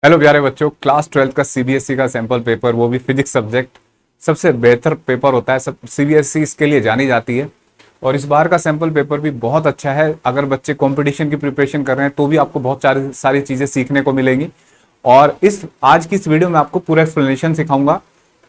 Hello प्यारे बच्चों, class 12 का सीबीएसई का सैंपल पेपर, वो भी फिजिक्स सब्जेक्ट सबसे बेहतर पेपर होता है। सब सीबीएसई इसके लिए जानी जाती है। और इस बार का सैंपल पेपर भी बहुत अच्छा है। अगर बच्चे कंपटीशन की प्रिपरेशन कर रहे हैं तो भी आपको बहुत सारी सारी चीज़ें सीखने को मिलेंगी। और आज की इस वीडियो में आपको पूरा एक्सप्लेनेशन सिखाऊंगा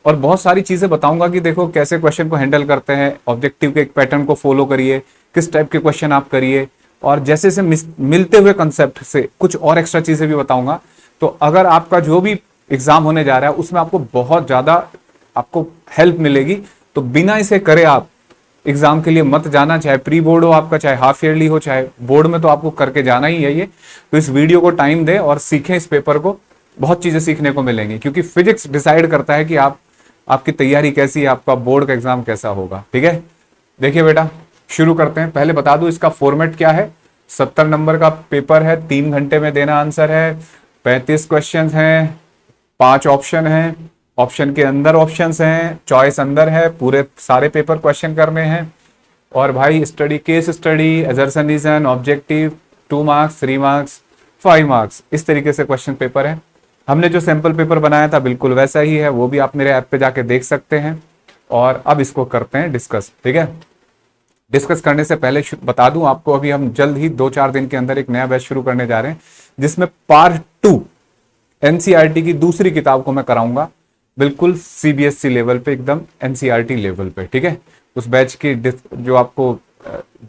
और बहुत सारी चीज़ें बताऊंगा कि देखो कैसे क्वेश्चन को हैंडल करते हैं। ऑब्जेक्टिव के एक पैटर्न को फॉलो करिए, किस टाइप के क्वेश्चन आप करिए, और जैसे से मिलते हुए कंसेप्ट से कुछ और एक्स्ट्रा चीज़ें भी बताऊंगा। तो अगर आपका जो भी एग्जाम होने जा रहा है उसमें आपको बहुत ज्यादा आपको हेल्प मिलेगी। तो बिना इसे करे आप एग्जाम के लिए मत जाना, चाहे प्री बोर्ड हो आपका, चाहे हाफ ईयरली हो, चाहे बोर्ड में, तो आपको करके जाना ही है ये। तो इस वीडियो को टाइम दे और सीखें इस पेपर को, बहुत चीजें सीखने को मिलेंगी, क्योंकि फिजिक्स डिसाइड करता है कि आपकी तैयारी कैसी है, आपका बोर्ड का एग्जाम कैसा होगा। ठीक है, देखिए बेटा, शुरू करते हैं। पहले बता दूं इसका फॉर्मेट क्या है। 70 नंबर का पेपर है, 3 घंटे में देना आंसर है। 35 क्वेश्चंस हैं, 5 ऑप्शन हैं, ऑप्शन के अंदर ऑप्शंस हैं, चॉइस अंदर है, पूरे सारे पेपर क्वेश्चन करने हैं। और भाई study, case study, assertion reason, objective, 2 marks, 3 marks, 5 marks, इस तरीके से क्वेश्चन पेपर है। हमने जो सैंपल पेपर बनाया था बिल्कुल वैसा ही है, वो भी आप मेरे ऐप पे जाके देख सकते हैं। और अब इसको करते हैं डिस्कस। ठीक है, डिस्कस करने से पहले बता दूं आपको, अभी हम जल्द ही 2-4 दिन के अंदर एक नया बैच शुरू करने जा रहे हैं, जिसमें पार्ट 2 एनसीईआरटी की दूसरी किताब को मैं कराऊंगा, बिल्कुल सीबीएसई लेवल पे, एकदम एनसीईआरटी लेवल पे। ठीक है, उस बैच की जो आपको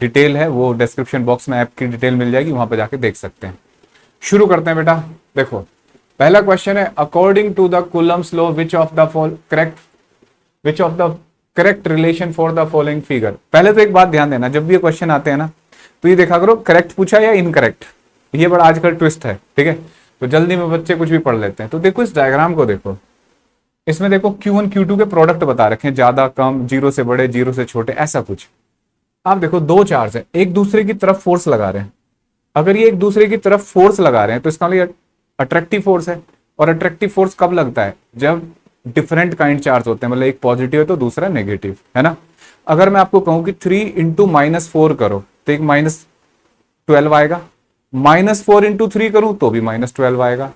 डिटेल है वो डिस्क्रिप्शन बॉक्स में ऐप की डिटेल मिल जाएगी, वहां पे जाके देख सकते हैं। शुरू करते हैं बेटा। देखो, पहला क्वेश्चन है, according to the Coulomb's law which of the correct relation for the following figure. पहले तो एक बात ध्यान देना, जब भी ये क्वेश्चन आते हैं ना, तो ये देखा करो करेक्ट पूछा या इनकरेक्ट। ये बड़ा आजकल ट्विस्ट है। ठीक है, तो जल्दी में बच्चे कुछ भी पढ़ लेते हैं। तो देखो इस डायग्राम को देखो, इसमें देखो Q1 Q2 के प्रोडक्ट बता रखे हैं, ज्यादा कम, जीरो से बड़े, जीरो से छोटे, ऐसा कुछ। आप देखो दो चार्ज है, एक दूसरे की तरफ फोर्स लगा रहे हैं। अगर ये एक दूसरे की तरफ फोर्स लगा रहे हैं तो इसका मतलब अट्रैक्टिव फोर्स है। और अट्रैक्टिव फोर्स कब लगता है? जब डिफरेंट काइंड चार्ज होते हैं, मतलब एक पॉजिटिव है तो दूसरा नेगेटिव है ना। अगर मैं आपको कहूं कि 3 इंटू -4 करो तो एक -12 आएगा, -4 इंटू 3 करूं तो भी -12 आएगा,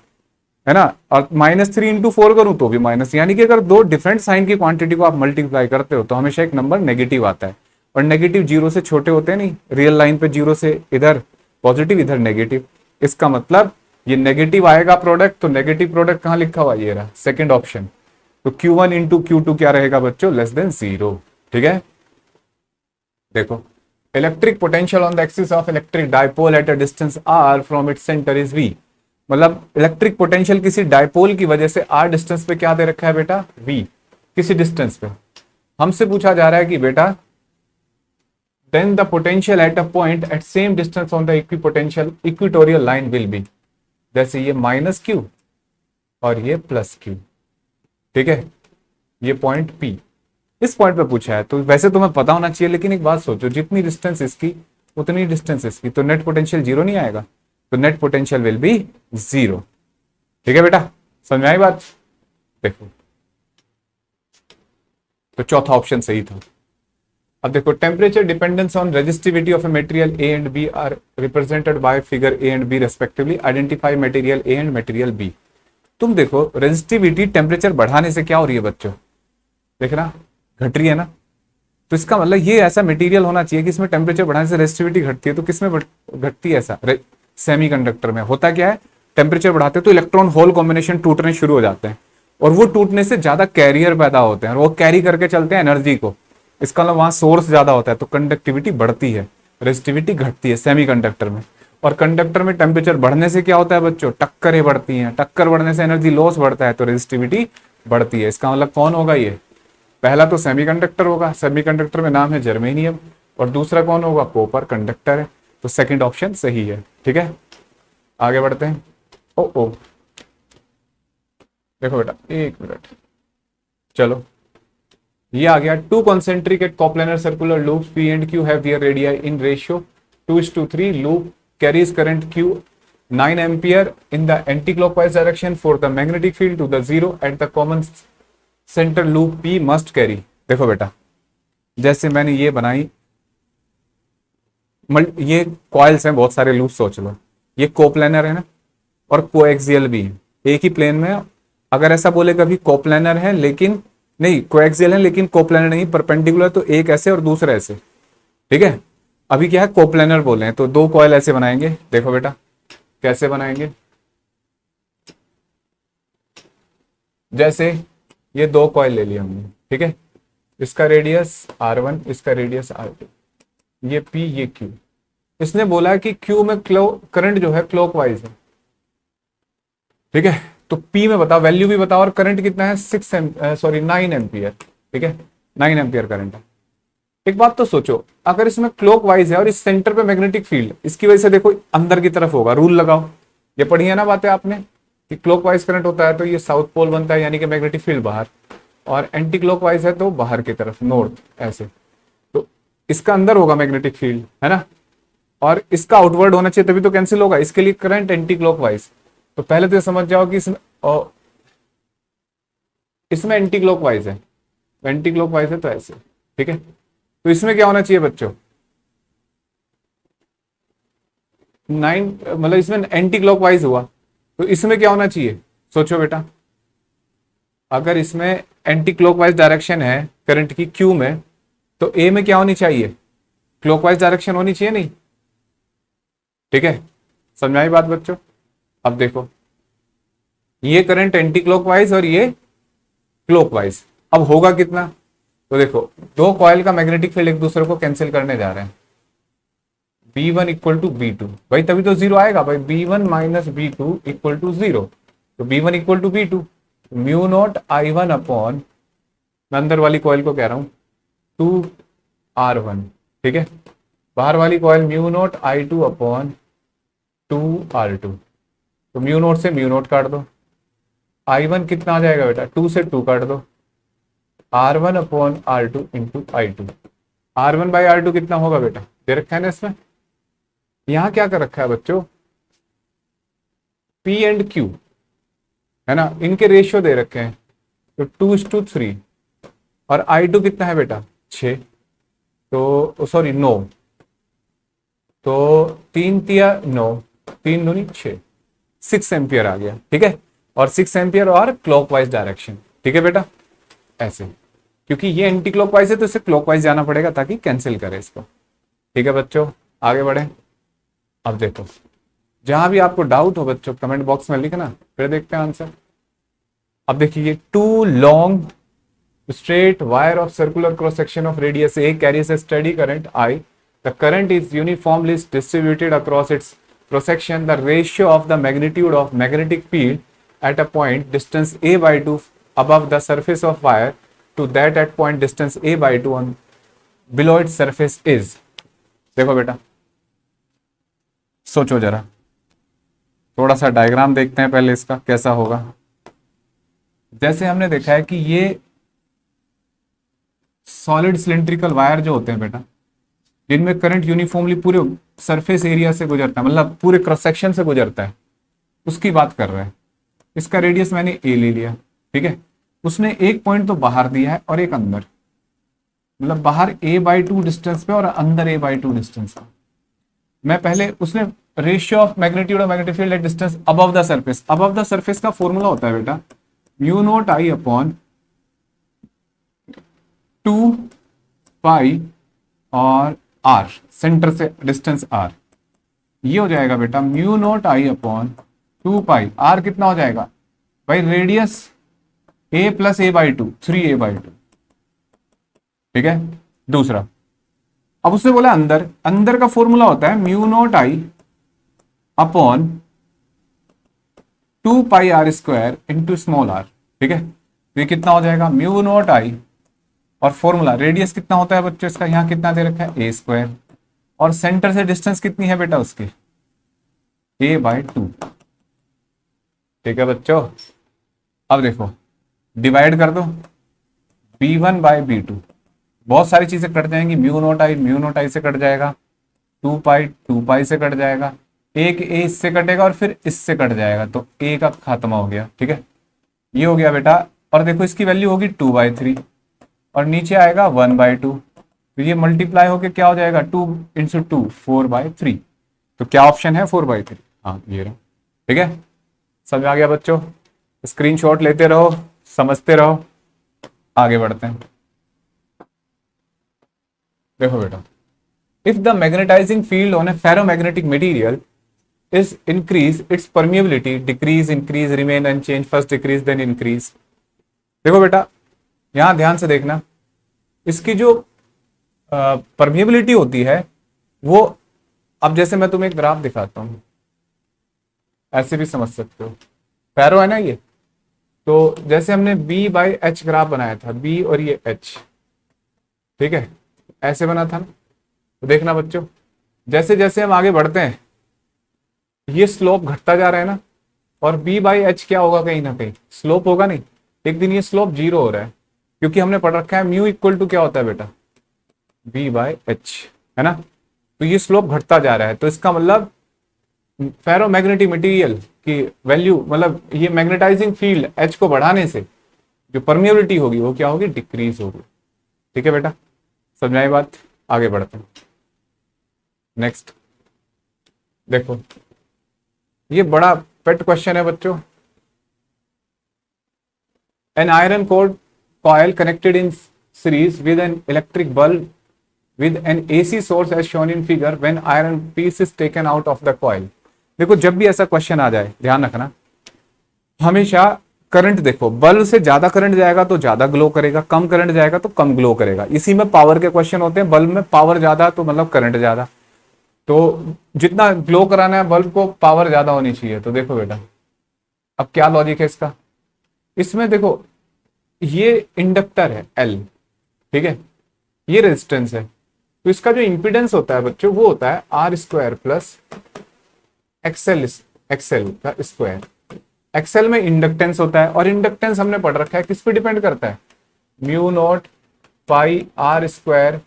है ना। और -3 इंटू 4 करूं तो भी माइनस, यानी कि अगर दो डिफरेंट साइन की क्वांटिटी को आप मल्टीप्लाई करते हो तो हमेशा एक नंबर नेगेटिव आता है। और नेगेटिव जीरो से छोटे होते हैं, नहीं, रियल लाइन पे जीरो से इधर पॉजिटिव, इधर नेगेटिव। इसका मतलब ये नेगेटिव आएगा प्रोडक्ट, तो नेगेटिव प्रोडक्ट कहां लिखा हुआ? ये रहा, सेकेंड ऑप्शन। तो Q1 इंटू Q2 क्या रहेगा बच्चों? Less than 0। ठीक है, देखो, electric potential on the axis of electric dipole at a distance r from its centre is v। मतलब इलेक्ट्रिक पोटेंशियल किसी डायपोल की वजह से r डिस्टेंस पे क्या दे रखा है बेटा? v, किसी डिस्टेंस पे। हमसे पूछा जा रहा है कि बेटा then the potential at a point at same distance on the equatorial line will be. जैसे ये -q और ये +q। ठीक है, ये पॉइंट P, इस पॉइंट पे पूछा है। तो वैसे तुम्हें पता होना चाहिए, लेकिन एक बात सोचो, जितनी डिस्टेंस इसकी उतनी डिस्टेंस इसकी, तो नेट पोटेंशियल 0 नहीं आएगा? तो नेट पोटेंशियल विल बी 0। ठीक है बेटा, समझ में आई बात? देखो, तो चौथा ऑप्शन सही था। अब देखो, temperature dependence on resistivity of a material A and B are represented by figure A and B respectively. Identify material A and material B. तुम देखो, रेजिस्टिविटी टेम्परेचर बढ़ाने से क्या हो रही है बच्चों? देखना, घट रही है ना। तो इसका मतलब ये ऐसा मटेरियल होना चाहिए कि इसमें टेम्परेचर बढ़ाने से रेजिस्टिविटी घटती है। तो किसमें घटती है? ऐसा सेमीकंडक्टर में। होता क्या है, टेम्परेचर बढ़ाते हैं तो इलेक्ट्रॉन होल कॉम्बिनेशन टूटने शुरू हो जाते हैं, और वो टूटने से ज्यादा कैरियर पैदा होते हैं, और वो कैरी करके चलते हैं एनर्जी को। इसका मतलब वहां सोर्स ज्यादा होता है, तो कंडक्टिविटी बढ़ती है, रेजिस्टिविटी घटती है सेमीकंडक्टर में। और कंडक्टर में टेम्परेचर बढ़ने से क्या होता है बच्चों? टक्करें बढ़ती हैं, टक्कर बढ़ने से एनर्जी लॉस बढ़ता है, तो रेजिस्टिविटी बढ़ती है। इसका मतलब कौन होगा? ये पहला तो सेमीकंडक्टर होगा, सेमीकंडक्टर में नाम है जर्मेनियम, और दूसरा कौन होगा? कॉपर कंडक्टर है। तो सेकंड ऑप्शन सही है। ठीक है, आगे बढ़ते हैं। ओ देखो बेटा, एक मिनट, चलो, ये आ गया। 2 concentric coplanar circular loops P and Q have their radii in ratio 2:3. Loop carries current Q 9 ampere in the anticlockwise direction for the magnetic field to the 0 at the common center. Loop P must carry। देखो बेटा, जैसे मैंने ये बनाई, ये coils हैं, बहुत सारे लूप सोच लो। ये कोप्लेनर है ना, और कोएक्सियल भी है। एक ही प्लेन में। अगर ऐसा बोले कभी कोप्लेनर है लेकिन नहीं, कोएक्सियल है लेकिन कोप्लेनर नहीं, परपेंडिकुलर, तो एक ऐसे और दूसरा ऐसे, ठीक है। अभी क्या है, कोप्लेनर बोले हैं, तो दो कॉयल ऐसे बनाएंगे। देखो बेटा कैसे बनाएंगे, जैसे ये दो कॉयल ले लिए हमने, ठीक है, इसका रेडियस R1, इसका रेडियस R2, ये P ये Q। इसने बोला है कि Q में करंट जो है क्लॉकवाइज है, ठीक है। तो P में बताओ, वैल्यू भी बताओ, और करंट कितना है, 9 एम्पियर, ठीक है, 9 एम्पियर करंट है। एक बात तो सोचो, अगर इसमें क्लॉकवाइज है और इस सेंटर पे मैग्नेटिक फील्ड, इसकी वजह से देखो अंदर की तरफ होगा, रूल लगाओ, ये पढ़ी है ना बातें आपने कि क्लॉकवाइज करंट होता है तो ये साउथ पोल बनता है, यानी कि मैग्नेटिक फील्ड बाहर, और एंटी क्लॉकवाइज है तो बाहर की तरफ, नॉर्थ, ऐसे। तो इसका अंदर होगा मैग्नेटिक फील्ड, है ना, और इसका आउटवर्ड होना चाहिए, तभी तो कैंसिल होगा। इसके लिए करंट एंटी क्लॉकवाइज, तो पहले तो समझ जाओ कि इसमें एंटी क्लॉकवाइज है, एंटी क्लॉकवाइज है तो ऐसे, ठीक है। तो इसमें क्या होना चाहिए बच्चों, 9, मतलब इसमें एंटी क्लॉकवाइज हुआ, तो इसमें क्या होना चाहिए, सोचो बेटा। अगर इसमें एंटी क्लॉकवाइज डायरेक्शन है करंट की क्यू में, तो ए में क्या होनी चाहिए, क्लॉकवाइज डायरेक्शन होनी चाहिए, नहीं, ठीक है। समझाई बात बच्चों। अब देखो ये करंट एंटी क्लॉकवाइज और ये क्लॉकवाइज, अब होगा कितना, तो देखो दो कॉइल का मैग्नेटिक फील्ड एक दूसरे को कैंसिल करने जा रहे हैं, B1 इक्वल टू B2, भाई तभी तो जीरो आएगा भाई, B1 minus B2 equal to zero, तो B1 equal to B2, mu naught I1 upon, मैं अंदर वाली कॉइल को कह रहा हूं, 2R1, ठीक है, बाहर वाली coil mu naught I2 upon 2R2, तो म्यू नॉट से म्यू नॉट काट दो, I1 कितना आ जाएगा बेटा, 2 से 2 काट दो, R1 upon R2 into I2, R1 by R2 कितना होगा बेटा, दे रखा है ना इसमें। यहां क्या कर रखा है बच्चों, P एंड Q, है ना, इनके रेशियो दे रखे हैं, तो 2:3, और I2 कितना है बेटा, 6, तो सॉरी 9, तो 3 तिया 9, 3 दूनी 6, 6 एम्पियर आ गया, ठीक है, और 6 एम्पियर और क्लॉकवाइज डायरेक्शन, ठीक है बेटा, ऐसे, क्योंकि ये एंटी क्लॉकवाइज है तो इसे क्लॉकवाइज जाना पड़ेगा ताकि कैंसिल करे इसको, ठीक है बच्चों। आगे बढ़े, अब देखो जहां भी आपको डाउट हो बच्चों कमेंट बॉक्स में लिखना, फिर देखते हैं आंसर। अब देखिए, 2 long straight wire of circular cross section of radius A carries a steady current I. The current is uniformly distributed across its cross section. The ratio of the magnitude of magnetic field at a point distance A by 2 above the surface of wire to that at point distance A by 2 on below its surface is. देखो बेटा सोचो जरा, थोड़ा सा diagram देखते हैं पहले इसका कैसा होगा। जैसे हमने देखा है कि ये सॉलिड सिलेंड्रिकल वायर जो होते हैं बेटा, जिनमें करंट यूनिफॉर्मली पूरे सरफेस एरिया से गुजरता है, मतलब पूरे क्रॉस सेक्शन से गुजरता है, उसकी बात कर रहे हैं। इसका रेडियस मैंने ए ले लिया, ठीक है, उसने एक पॉइंट तो बाहर दिया है और एक अंदर, मतलब बाहर A/2 डिस्टेंस पे और अंदर A/2 डिस्टेंस पे। मैं पहले उसने ratio of magnitude of magnetic field at distance above the surface, above the surface का फॉर्मूला होता है बेटा म्यू नॉट I अपॉन 2 पाई और R, सेंटर से डिस्टेंस R, ये हो जाएगा बेटा mu naught I upon 2 pi, R कितना हो जाएगा भाई, radius A plus A/2, 3A/2, ठीक है। दूसरा, अब उसने बोला अंदर, अंदर का फॉर्मूला होता है mu naught I upon 2 pi R square into small r, ठीक है। तो ये कितना हो जाएगा म्यू नॉट I, और फॉर्मूला रेडियस कितना होता है बच्चों इसका, यहाँ कितना दे रखा है A², और सेंटर से डिस्टेंस कितनी है बेटा उसकी, A/2, ठीक है बच्चों। अब देखो डिवाइड कर दो, B1 बाय B2, बहुत सारी चीजें कट जाएंगी, म्यू नॉट I से कट जाएगा, 2 पाई से कट जाएगा, एक A इससे कटेगा और फिर इससे कट जाएगा, तो A का खत्म हो गया, ठीक है, ये हो गया बेटा। और देखो इसकी वैल्यू होगी 2/3 और नीचे आएगा 1/2, तो ये मल्टीप्लाई होके क्या हो जाएगा 2 × 2 4/3, तो क्या ऑप्शन है 4/3, हाँ ये रहा, ठीक है। समझ आ गया बच्चों। स्क्रीनशॉट लेते रहो, समझते रहो, आगे बढ़ते हैं। देखो बेटा, if the magnetising field on a ferromagnetic material is increase its permeability, decrease, increase, remain unchanged, first decrease then increase। देखो बेटा, यहां ध्यान से देखना, इसकी जो परमिएबिलिटी होती है वो, अब जैसे मैं तुम्हें एक ग्राफ दिखाता हूं, ऐसे भी समझ सकते हो। फेरो है ना ये, तो जैसे हमने B बाई एच ग्राफ बनाया था, B और ये H, ठीक है, ऐसे बना था ना। तो देखना बच्चों, जैसे जैसे हम आगे बढ़ते हैं ये स्लोप घटता जा रहा है ना, और B बाई एच क्या होगा, कहीं ना कहीं स्लोप होगा नहीं, एक दिन ये स्लोप जीरो हो रहा है, क्योंकि हमने पढ़ रखा है म्यू इक्वल टू क्या होता है बेटा, B बाई एच, है ना। तो ये स्लोप घटता जा रहा है, तो इसका मतलब फेरोमैग्नेटिक मटेरियल की वैल्यू, मतलब ये मैग्नेटाइजिंग फील्ड H को बढ़ाने से जो परमिएबिलिटी होगी वो क्या होगी, डिक्रीज होगी। ठीक है बेटा, समझाई बात, आगे बढ़ते हैं। नेक्स्ट देखो, ये बड़ा पेट क्वेश्चन है बच्चों। An iron core coil connected in series with an electric bulb with an AC source as shown in figure when iron piece is taken out of the coil। देखो, जब भी ऐसा क्वेश्चन आ जाए ध्यान रखना, हमेशा करंट देखो, बल्ब से ज्यादा करंट जाएगा तो ज्यादा ग्लो करेगा, कम करंट जाएगा तो कम ग्लो करेगा। इसी में पावर के क्वेश्चन होते हैं, बल्ब में पावर ज्यादा तो मतलब करंट ज्यादा, तो जितना ग्लो कराना है बल्ब को पावर ज्यादा होनी चाहिए। तो देखो बेटा, अब क्या लॉजिक है इसका, इसमें देखो ये इंडक्टर है L, ठीक है, ये रेजिस्टेंस है, तो इसका जो इंपीडेंस होता है बच्चों वो होता है R स्क्वायर प्लस एक्सएल का स्क्वायर। एक्सएल में इंडक्टेंस होता है, और इंडक्टेंस हमने पढ़ रखा है किस पे डिपेंड करता है, म्यू नॉट पाई R स्क्वायर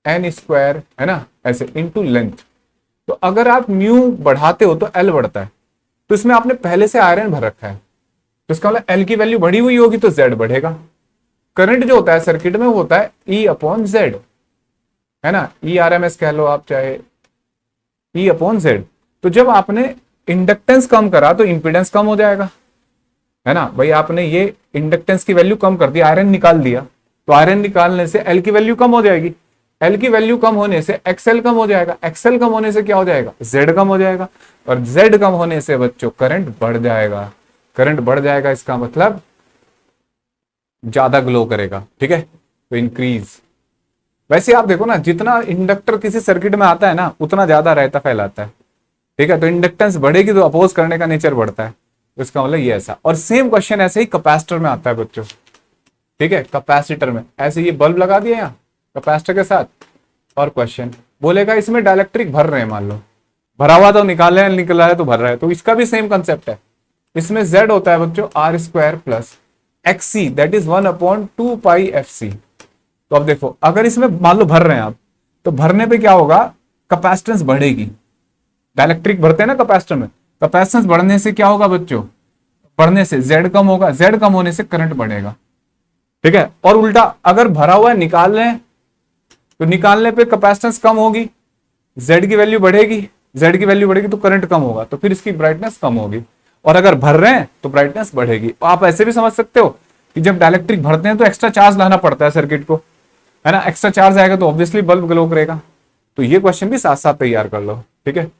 N स्क्वायर, है ना, ऐसे इनटू लेंथ। तो अगर आप म्यू बढ़ाते हो तो L बढ़ता है, तो इसमें आपने पहले से आयरन भर रखा है, तो इसका मतलब L की वैल्यू बढ़ी हुई होगी तो Z बढ़ेगा। करंट जो होता है सर्किट में वो होता है E अपॉन Z, है ना, ERMS कह लो आप, चाहे E अपॉन Z। तो जब आपने इंडक्टेंस कम करा तो इंपीडेंस कम हो जाएगा, है ना भाई, आपने ये इंडक्टेंस की वैल्यू कम कर दी, आयरन निकाल दिया, तो आयरन निकालने से L की वैल्यू कम हो जाएगी, L की वैल्यू कम होने से XL कम हो जाएगा, XL कम होने से क्या हो जाएगा, Z कम हो जाएगा, और Z कम होने से बच्चों करंट बढ़ जाएगा। करंट बढ़ जाएगा इसका मतलब ज्यादा ग्लो करेगा, ठीक है, तो इंक्रीज। वैसे आप देखो ना, जितना इंडक्टर किसी सर्किट में आता है ना उतना ज्यादा रहता फैलाता है, ठीक है, तो इंडक्टेंस बढ़ेगी तो अपोज करने का नेचर बढ़ता है, तो इसका मतलब ये ऐसा। और सेम क्वेश्चन ऐसे ही कैपेसिटर में आता है बच्चों, ठीक है, कैपेसिटर में ऐसे ये बल्ब लगा दिया यहाँ कैपेसिटर के साथ, और क्वेश्चन बोलेगा इसमें डाइलेक्ट्रिक भर रहे हैं, मान लो भरा हुआ तो निकाल रहे, निकला है तो भर रहा है, तो इसका भी सेम कंसेप्ट है। इसमें Z होता है बच्चों R square plus XC, that is 1/2 pi FC। तो अब देखो, अगर इसमें मान लो भर रहे हैं आप, तो भरने पे क्या होगा, कैपेसिटेंस बढ़ेगी। डाइलेक्ट्रिक भरते हैं ना कैपेसिटर में, कैपेसिटेंस बढ़ने से क्या होगा बच्चों, बढ़ने से Z कम होगा, Z कम होने से करंट बढ़ेगा, ठीक है। और उल्टा अगर भरा हुआ है निकाल रहे हैं, तो निकालने पे कैपेसिटेंस कम होगी, Z की वैल्यू बढ़ेगी, Z की वैल्यू बढ़ेगी तो करंट कम होगा, तो फिर इसकी ब्राइटनेस कम होगी। और अगर भर रहे हैं तो ब्राइटनेस बढ़ेगी। आप ऐसे भी समझ सकते हो कि जब डाइलेक्ट्रिक भरते हैं तो एक्स्ट्रा चार्ज लाना पड़ता है सर्किट को, है ना, एक्स्ट्रा चार्ज आएगा तो ऑब्वियसली बल्ब ग्लो करेगा। तो ये क्वेश्चन भी साथ साथ तैयार कर लो, ठीक है।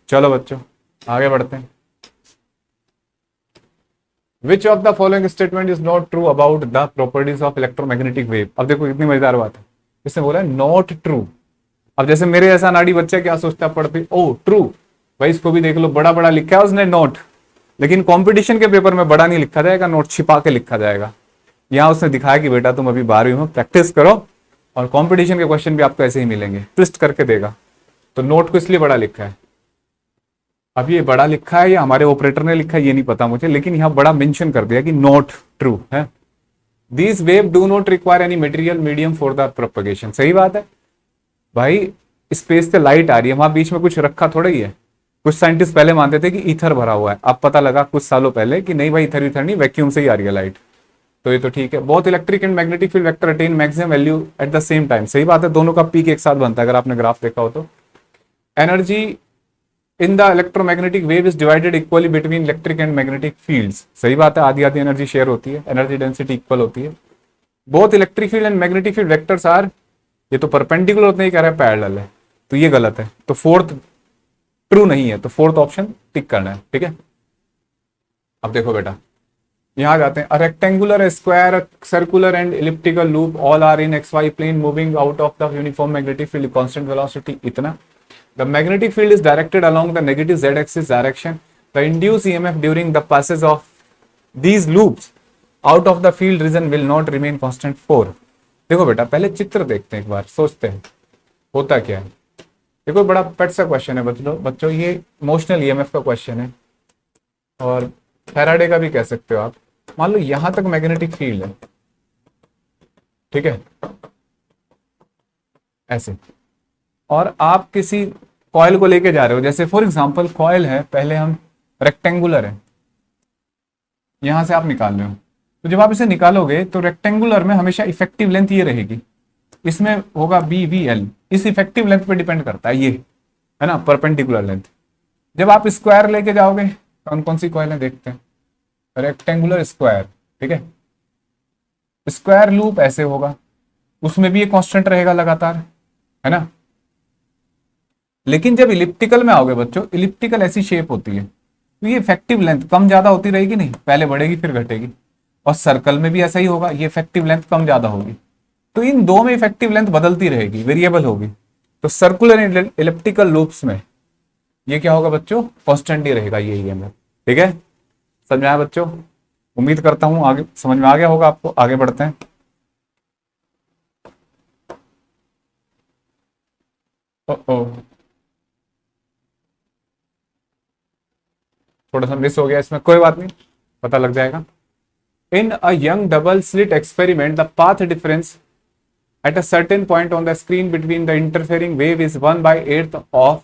चलो बच्चों आगे बढ़ते हैं। विच of the following statement is not true about the properties of electromagnetic wave. अब देखो कितनी मजेदार बात है, इसने बोला नॉट ट्रू। अब जैसे मेरे ऐसा नाड़ी बच्चा क्या सोचता पढ़ते, ओ ट्रू, भाई इसको भी देख लो, बड़ा बड़ा लिखा है उसने नोट, लेकिन कंपटीशन के पेपर में बड़ा नहीं लिखा जाएगा, नोट छिपा के लिखा जाएगा। यहां उसने दिखाया कि बेटा तुम अभी 12वीं में प्रैक्टिस करो और कंपटीशन के क्वेश्चन भी आपको ऐसे ही मिलेंगे, ट्विस्ट करके देगा। तो नोट को इसलिए बड़ा लिखा है। अब ये बड़ा लिखा है या हमारे ऑपरेटर ने लिखा है ये नहीं पता मुझे, लेकिन यहां बड़ा मेंशन कर दिया कि नॉट ट्रू है। These wave do not require any material medium for the propagation. सही बात है भाई, स्पेस से लाइट आ रही है, वहां बीच में कुछ रखा थोड़ा ही है। कुछ साइंटिस्ट पहले मानते थे कि ईथर भरा हुआ है, अब पता लगा कुछ सालों पहले कि नहीं भाई, ईथर ईथर नहीं, वैक्यूम से ही आ रही है लाइट। तो ये तो ठीक है। Both electric and magnetic field vector attain maximum value at the same time. सही बात है, दोनों का पीक एक साथ बनता है, अगर आपने ग्राफ देखा हो तो। Energy in the electromagnetic wave is divided equally between electric and magnetic fields. सही बात है, आधी आधी एनर्जी शेयर होती है, एनर्जी डेंसिटी इक्वल होती है। Both electric field and magnetic field vectors are, ये तो परपेंडिकुलर होते ही कह रहा है पैरेलल है, तो ये गलत है, तो फोर्थ ट्रू नहीं है, तो फोर्थ ऑप्शन टिक करना है। ठीक है, अब देखो बेटा यहां जाते हैं। A rectangular, square, circular and elliptical loop all are in X Y plane moving out of the uniform magnetic field constant velocity. इतना the magnetic field is directed along the negative z axis direction. The induce EMF during the passage of these loops out of the field region will not remain constant for. देखो बेटा पहले चित्र देखते हैं, एक बार सोचते हैं होता क्या है। देखो बड़ा पेट सा क्वेश्चन है बच्चों, ये इमोशनल ईएमएफ का क्वेश्चन है और फैराडे का भी कह सकते हो आप। मान लो यहां तक मैग्नेटिक फील्ड है, ठीक है, ऐसे, और आप किसी कॉइल को लेके जा रहे हो, जैसे फॉर एग्जांपल कॉइल है, पहले हम रेक्टेंगुलर है, यहां से आप निकाल रहे हो, तो जब आप इसे निकालोगे तो रेक्टेंगुलर में हमेशा इफेक्टिव लेंथ ये रहेगी, इसमें होगा बी वी एल, इस इफेक्टिव लेंथ पे डिपेंड करता है, ये है ना परपेंडिकुलर लेंथ। जब आप स्क्वायर लेके जाओगे, कौन कौन सी कॉइल है देखते हैं, रेक्टेंगुलर स्क्वायर, ठीक है, स्क्वायर लूप ऐसे होगा, उसमें भी ये कांस्टेंट रहेगा लगातार, है ना। लेकिन जब इलिप्टिकल में आओगे बच्चों, इलिप्टिकल ऐसी शेप होती है, तो ये इफेक्टिव लेंथ कम ज्यादा होती रहेगी, नहीं पहले बढ़ेगी फिर घटेगी, और सर्कल में भी ऐसा ही होगा, ये इफेक्टिव लेंथ कम ज्यादा होगी, तो इन दो में इफेक्टिव लेंथ बदलती रहेगी, वेरिएबल होगी। तो सर्कुलर इलिप्टिकल लूप्स में ये क्या होगा बच्चों, कांस्टेंट ही रहेगा ये ईएमएफ। ठीक है, समझ में आया बच्चों, उम्मीद करता हूं आगे समझ में आ गया होगा आपको। आगे बढ़ते हैं। ओ थोड़ा सा मिस हो गया इसमें, कोई बात नहीं, पता लग जाएगा। In a Young double slit experiment the path difference at a certain point on the screen between the interfering wave is 1/8 of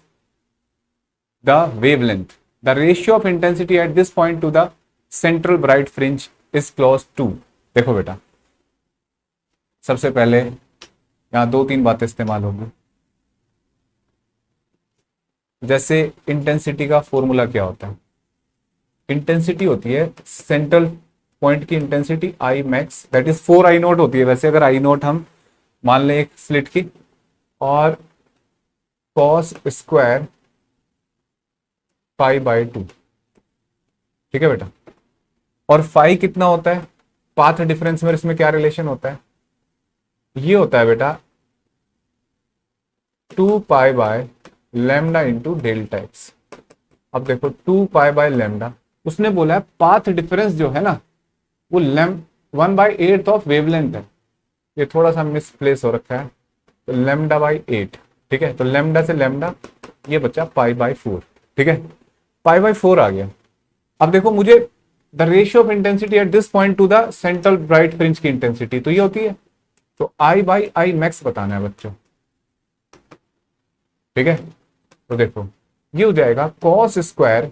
the wavelength. The ratio of intensity at this point to the central bright fringe is close to। देखो बेटा सबसे पहले यहां दो तीन बातें इस्तेमाल होंगी। जैसे इंटेंसिटी का फॉर्मूला क्या होता है, इंटेंसिटी होती है सेंट्रल पॉइंट की intensity I max, that is 4 I note होती है। वैसे अगर आई नोट हम मान लें एक स्लिट की, और कॉस स्क्वायर π/2, ठीक है बेटा, और फाई कितना होता है, पाथ डिफरेंस में इसमें क्या रिलेशन होता है, ये होता है बेटा 2π/λ इंटू डेल्टा एक्स। अब देखो 2π/λ, उसने बोला है पाथ डिफरेंस जो है ना वो 1/8 ऑफ वेवलेंथ है, ये थोड़ा सा मिसप्लेस हो रखा है, तो λ/8, ठीक है, तो लैम्डा से लैम्डा ये बच्चा π/4, ठीक है, π/4 आ गया। अब देखो मुझे the ratio of intensity at this point two the central bright fringe की इंटेंसिटी तो ये होती है, तो I/I मैक्स बताना है बच्चों, ठीक है। तो देखो ये हो जाएगा कॉस स्क्वायर,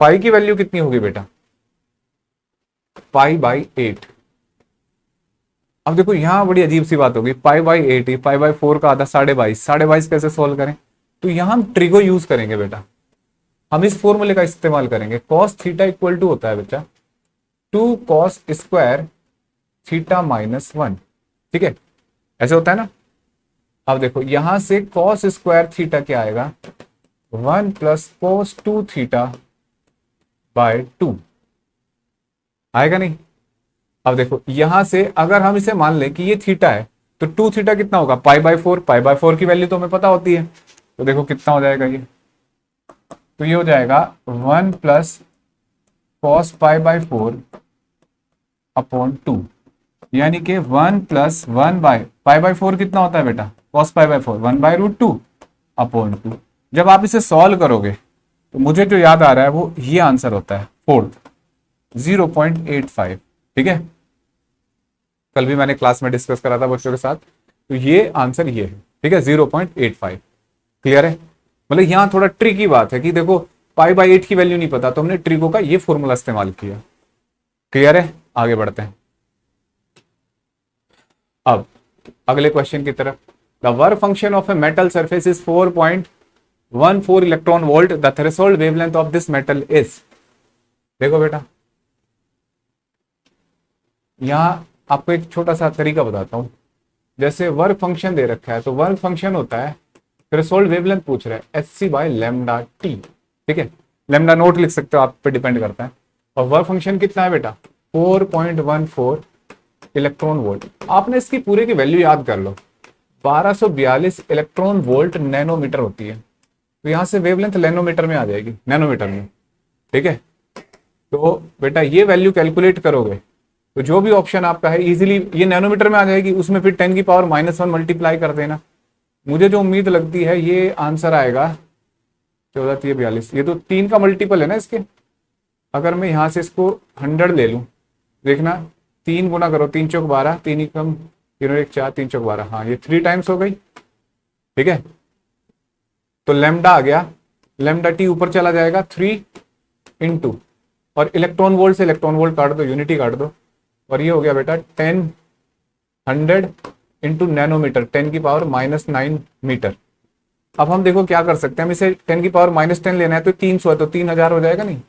पाई की वैल्यू कितनी होगी बेटा, π/8। अब देखो यहां बड़ी अजीब सी बात होगी, π/8 ही π/4 का आधा 22.5, 22.5 कैसे सोल्व करें, तो यहां हम ट्रिगो यूज करेंगे बेटा, हम इस फॉर्मूले का इस्तेमाल करेंगे। कॉस थीटा इक्वल टू होता है बच्चा 2 कॉस स्क्वायर थीटा -1, ठीक है, ऐसे होता है ना। अब देखो यहां से कॉस स्क्वायर थीटा क्या आएगा, 1 + cos 2 θ/2 आएगा नहीं। अब देखो यहां से अगर हम इसे मान लें कि ये थीटा है, तो 2 थीटा कितना होगा, π/4, π/4 की वैल्यू तो हमें पता होती है, तो देखो कितना हो जाएगा ये, तो ये हो जाएगा 1 + cos π/4/2, यानी कि 1 + 1/π/4 कितना होता है बेटा, cos π/4 1/√2/2। जब आप इसे सॉल्व करोगे तो मुझे जो याद आ रहा है वो ये आंसर होता है, फोर्थ 0.85, ठीक है, कल भी मैंने क्लास में डिस्कस करा था बच्चों के साथ, तो ये आंसर ये है, ठीक है, 0.85। क्लियर है, मतलब यहां थोड़ा ट्रिकी बात है कि देखो π/8 की वैल्यू नहीं पता, तो हमने ट्रिगो का ये फॉर्मूला इस्तेमाल किया। क्लियर है, आगे बढ़ते हैं। अब अगले क्वेश्चन की तरफ, the work function of a metal surface is 4.0 14 electron volt, the threshold wavelength of this metal is. देखो बेटा, यहां आपको एक छोटा सा तरीका बताता हूं। जैसे वर्क फंक्शन दे रखा है, तो वर्क फंक्शन होता है, थ्रेशोल्ड वेवलेंथ पूछ रहा है, H C by lambda T. ठीक है, लेमडा नोट लिख सकते हो, आप पे डिपेंड करता है। और वर्क फंक्शन कितना है बेटा, 4.14 इलेक्ट्रॉन वोल्ट। आपने इसकी पूरे की वैल्यू याद कर लो, 1242 इलेक्ट्रॉन वोल्ट नैनोमीटर होती है। तो यहां से वेवलेंथ नैनोमीटर में आ जाएगी, नैनोमीटर में। ठीक है, तो बेटा ये वैल्यू कैलकुलेट करोगे तो जो भी ऑप्शन आपका है इजीली ये नैनोमीटर में आ जाएगी। उसमें फिर 10 की पावर -1 मल्टीप्लाई कर देना। मुझे जो उम्मीद लगती है ये आंसर आएगा 1442। ये तो 3 का मल्टीपल है ना इसके। अगर मैं यहां से इसको 100 ले लूं, देखना 3 गुना करो, 3 चौक 12, 3 एकम 3 और 1 4, 3 चौक 12, हाँ ये 3 टाइम्स हो गई। ठीक है, तो लेमडा आ गया, लेमडा टी ऊपर चला जाएगा 3 इंटू, और इलेक्ट्रॉन वोल्ट से इलेक्ट्रॉन वोल्ट काट दो, यूनिटी काट दो, और ये हो गया बेटा 10 100 इंटू नैनोमीटर, 10 की पावर -9 मीटर। अब हम देखो क्या कर सकते हैं, हम इसे 10 की पावर -10 लेना है, तो 300 है तो 3000 हो जाएगा नहीं,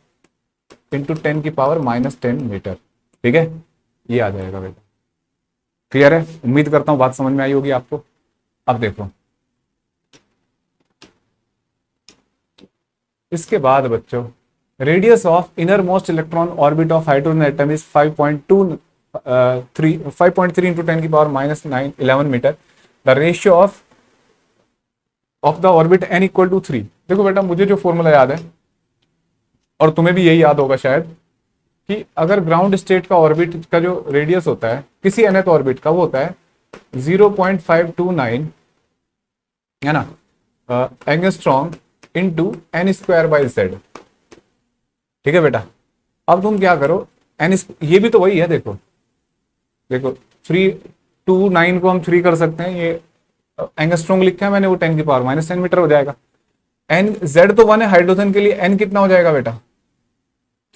इंटू 10 की पावर -10 मीटर। ठीक है, ये आ जाएगा बेटा। क्लियर है, उम्मीद करता हूं बात समझ में आई होगी आपको। अब देखो इसके बाद बच्चों, radius of innermost electron orbit of hydrogen atom is 5.3 into 10 की power -9 11 metre. The ratio of the orbit n equal to 3। देखो बेटा, मुझे जो फॉर्मूला याद है, और तुम्हें भी यही याद होगा शायद, कि अगर ग्राउंड स्टेट का ऑर्बिट का जो रेडियस होता है किसी nth ऑर्बिट का, वो होता है 0.529, है ना, angstrom into n square by Z. ठीक है बेटा, अब तुम क्या करो, एन, ये भी तो वही है, देखो देखो 329 को हम 3 कर सकते हैं, ये एंगस्ट्रॉम लिखा है मैंने, वो 10 की पावर -10 मीटर हो जाएगा। एन जेड तो 1 है हाइड्रोजन के लिए, एन कितना हो जाएगा बेटा,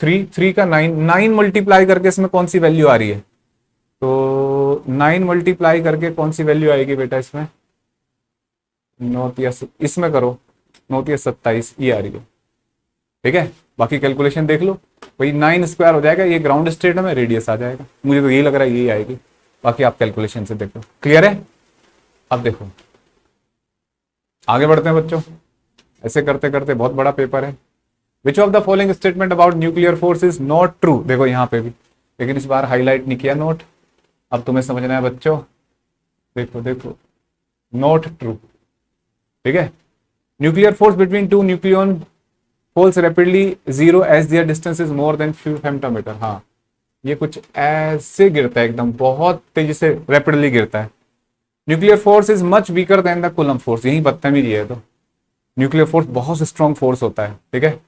3 का 9 मल्टीप्लाई करके इसमें कौन सी वैल्यू आ रही है, तो 9 मल्टीप्लाई करके कौन सी वैल्यू आएगी बेटा इसमें, 9 इसमें करो, 9 27, ये आ रही है। ठीक है, बाकी कैलकुलेशन देख लो, वही 9 स्क्वायर हो जाएगा, ये ग्राउंड स्टेट में रेडियस आ जाएगा, मुझे तो यही लग रहा है यही आएगी, बाकी आप कैलकुलेशन से देखो। क्लियर है, अब देखो आगे बढ़ते हैं बच्चों। ऐसे करते करते बहुत बड़ा पेपर है। विच of the following statement about nuclear force is not true. देखो यहाँ पे भी, लेकिन इस बार हाईलाइट नहीं किया नोट, अब तुम्हें समझना है बच्चों। देखो देखो, नॉट ट्रू। ठीक है, nuclear force between two nucleon falls rapidly zero as their distance is more than few femtometre. हाँ, ये कुछ ऐसे गिरता है, एकदम बहुत तेजी से रैपिडली गिरता है। Nuclear force is much weaker then the coulomb force. यही बदतमीजी है, तो न्यूक्लियर फोर्स बहुत स्ट्रॉन्ग फोर्स होता है। ठीक है,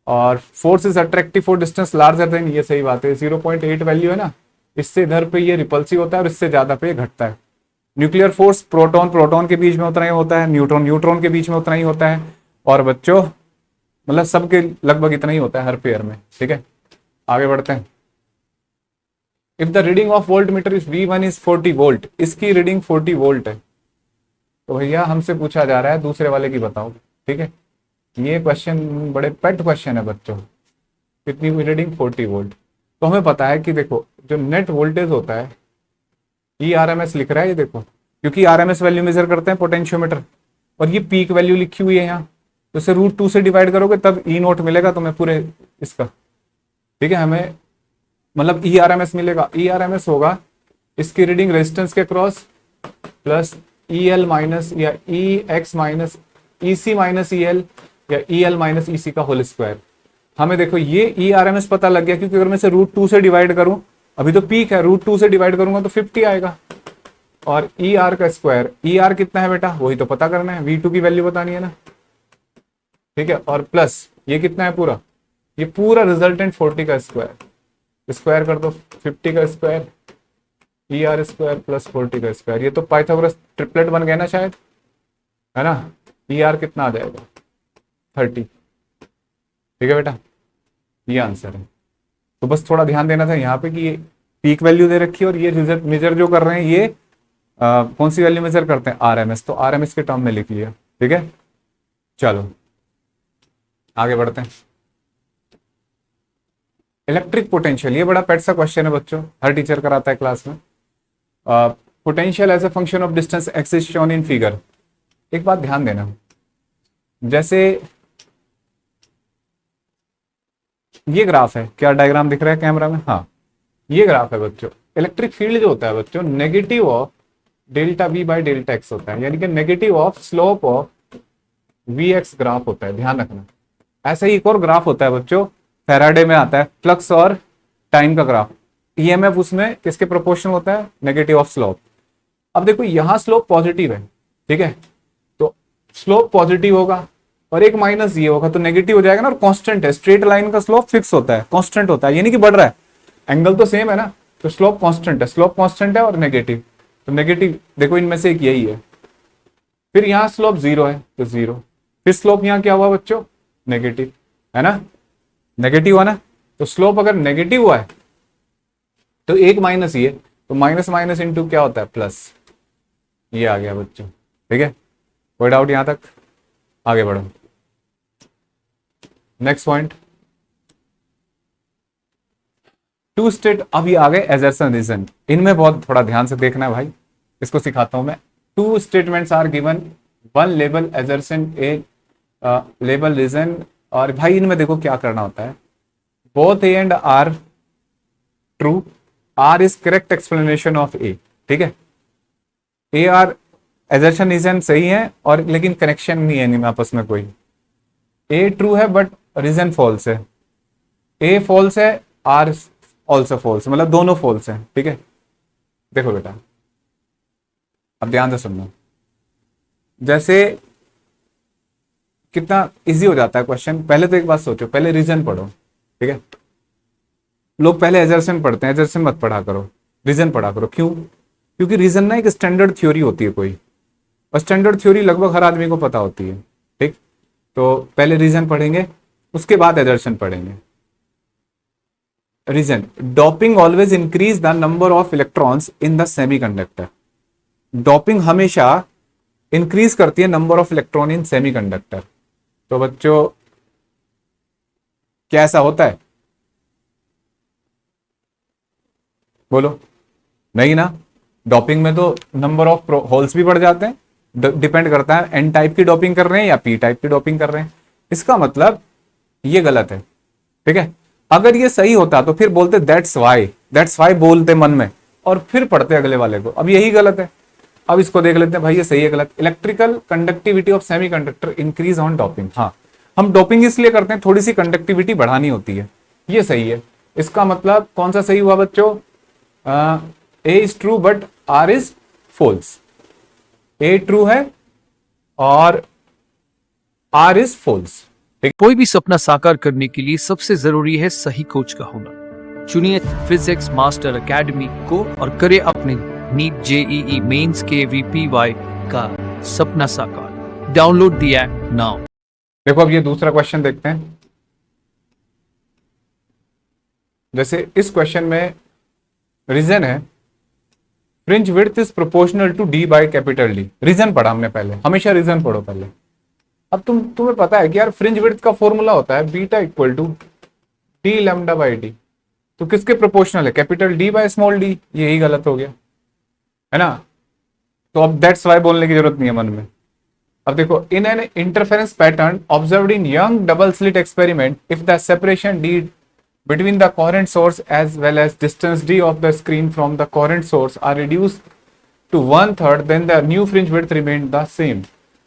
और force is attractive for distance larger than, ये सही बात है, 0.8 वैल्यू है ना, इससे इधर पे ये रिपल्सिव होता है और इससे ज्यादा पे घटता है। न्यूक्लियर फोर्स प्रोटॉन प्रोटॉन के बीच में उतना ही होता है, न्यूट्रॉन न्यूट्रॉन के बीच में उतना ही होता है, और बच्चों मतलब सबके लगभग इतना ही होता है हर पेयर में। ठीक है, आगे बढ़ते हैं। If the reading of volt meter is V1 is 40 volt, इसकी रीडिंग 40 वोल्ट है, तो भैया हमसे पूछा जा रहा है दूसरे वाले की बताओ। ठीक है, ये क्वेश्चन बड़े पेट क्वेश्चन है बच्चों, कितनी रीडिंग 40 वोल्ट। तो हमें पता है कि देखो जो नेट वोल्टेज होता है, ERMS लिख रहा है ये देखो, क्योंकि RMS वैल्यू मेजर करते हैं पोटेंशियोमीटर, और ये पीक वैल्यू लिखी हुई है यहाँ, तो इसे √2 से डिवाइड करोगे तब E नोट मिलेगा तुम्हें पूरे इसका। ठीक है, हमें मतलब ERMS मिलेगा, ERMS होगा इसकी रीडिंग रेजिस्टेंस के क्रॉस प्लस EL माइनस या EX minus EC minus EL या EL माइनस EC का होल स्क्वायर। हमें देखो ये ERMS पता लग गया, क्योंकि अगर मैं इसे √2 से डिवाइड करूं, अभी तो पीक है, √2 से डिवाइड करूंगा तो 50 आएगा, और ER का स्क्वायर, ER कितना है बेटा वही तो पता करना है, V2 की वैल्यू बतानी है ना। ठीक है, और प्लस ये कितना है पूरा, ये पूरा रिजल्टेंट 40 का स्क्वायर, स्क्वायर कर दो 50 का स्क्वायर, ER स्क्वायर प्लस 40 का स्क्वायर, ये तो पाइथागोरस ट्रिपलेट बन गया ना शायद, है ना। ER कितना आ जाएगा 30। ठीक है बेटा, ये आंसर है। तो बस थोड़ा ध्यान देना था यहाँ पे कि ये पीक वैल्यू दे रखी है, और ये रिजल्ट मेजर जो कर रहे हैं ये कौन सी वैल्यू मेजर करते हैं, RMS, तो RMS के टर्म में लिख लिया। ठीक है, चलो आगे बढ़ते हैं। इलेक्ट्रिक पोटेंशियल, ये बड़ा पेट सा क्वेश्चन है बच्चों, हर टीचर कराता है क्लास में। Potential as a function of distance x is shown in figure. एक बात ध्यान देना, जैसे ये ग्राफ है, क्या डायग्राम दिख रहा है कैमरा में? हाँ, ये ग्राफ है बच्चों। इलेक्ट्रिक फील्ड जो होता है बच्चों, negative of delta V by delta x होता है, यानी कि negative of slope of V x graph होता है, ध्यान रखना। ऐसा ही एक और ग्राफ होता है बच्चों, फैराडे में आता है, फ्लक्स और टाइम का ग्राफ। ईएमएफ उसमें किसके प्रोपोर्शनल होता है? Negative of slope. अब देखो यहां स्लोप पॉजिटिव है, ठीक है, तो स्लोप पॉजिटिव होगा और एक माइनस ये होगा तो नेगेटिव हो जाएगा ना, और कांस्टेंट है, स्ट्रेट लाइन का स्लोप फिक्स होता है, कांस्टेंट होता है, यानी कि बढ़ रहा है, एंगल तो सेम है ना, तो स्लोप कांस्टेंट है, स्लोप कांस्टेंट है और नेगेटिव, तो नेगेटिव देखो इनमें से एक यही है। फिर यहां स्लोप जीरो है तो जीरो, फिर स्लोप यहां क्या हुआ बच्चों? नेगेटिव, है ना, नेगेटिव हुआ ना, तो स्लोप अगर नेगेटिव हुआ है तो एक माइनस ये, तो माइनस माइनस इंटू क्या होता है? प्लस। ये आ गया बच्चों, ठीक है, कोई डाउट यहां तक? आगे बढ़ो, नेक्स्ट पॉइंट, टू स्टेट। अब ये आ गए एजर्सन रीजन, इनमें बहुत थोड़ा ध्यान से देखना है भाई, इसको सिखाता हूं मैं। Two statements are given, one label assertion, A label reason. और भाई इनमें देखो क्या करना होता है, both A and R true, R is correct explanation of A, ठीक है, ए आर एजर्शन रीजन सही है और लेकिन कनेक्शन नहीं है इनमें आपस में कोई। ए ट्रू है बट रीजन फॉल्स है, ए फॉल्स है, आर ऑल्सो फॉल्स, मतलब दोनों फॉल्स है, ठीक है। देखो बेटा अब ध्यान से सुनना, जैसे कितना इजी हो जाता है क्वेश्चन। पहले तो एक बात सोचो, पहले रीजन पढ़ो, ठीक है, लोग पहले एजर्शन पढ़ते हैं, एजर्शन मत पढ़ा करो, रीजन पढ़ा करो। क्यों? क्योंकि रीजन ना एक स्टैंडर्ड थ्योरी होती है कोई, और स्टैंडर्ड थ्योरी लगभग हर आदमी को पता होती है, ठीक। तो पहले रीजन पढ़ेंगे, उसके बाद एजर्शन पढ़ेंगे। Reason, doping always increase the number of electrons in the semiconductor. Doping हमेशा इंक्रीज करती है number of electron in semiconductor. तो बच्चों क्या ऐसा होता है? बोलो नहीं ना, डोपिंग में तो नंबर ऑफ होल्स भी बढ़ जाते हैं, डिपेंड करता है एन टाइप की डोपिंग कर रहे हैं या पी टाइप की डोपिंग कर रहे हैं। इसका मतलब ये गलत है, ठीक है। अगर ये सही होता तो फिर बोलते दैट्स वाई बोलते मन में और फिर पढ़ते अगले वाले को। अब यही गलत है, अब इसको देख लेते हैं भाई ये सही है गलत। Electrical conductivity of semiconductor increase on doping. हाँ, हम डोपिंग इसलिए करते हैं, थोड़ी सी कंडक्टिविटी बढ़ानी होती है, ये सही है। इसका मतलब कौन सा सही हुआ बच्चों? A is true but R is false. A true है और आर इज फॉल्स। कोई भी सपना साकार करने के लिए सबसे जरूरी है सही कोच का होना। चुनिए फिजिक्स मास्टर एकेडमी को और करे अपने नीट जेईई मेंस के VPY का सपना साकार। Download the app now. देखो अब ये दूसरा क्वेश्चन देखते हैं। जैसे इस क्वेश्चन में रीजन है fringe width is proportional to d by capital D. Reason पढ़ा हमने पहले, हमेशा रीजन पढ़ो पहले। अब तुम्हें पता है कि यार फ्रिंज विड्थ का फॉर्मूला होता है beta equal to d lambda by d, तो किसके प्रोपोर्शनल है? Capital D by small d. यही गलत हो गया है ना, तो अब दैट्स वाई बोलने की जरूरत नहीं है मन में। अब देखो, in an interference pattern observed in young double slit experiment, if the separation D between the coherent source as well as distance d of the screen from the coherent source are reduced to 1/3, then the new fringe width remained the same।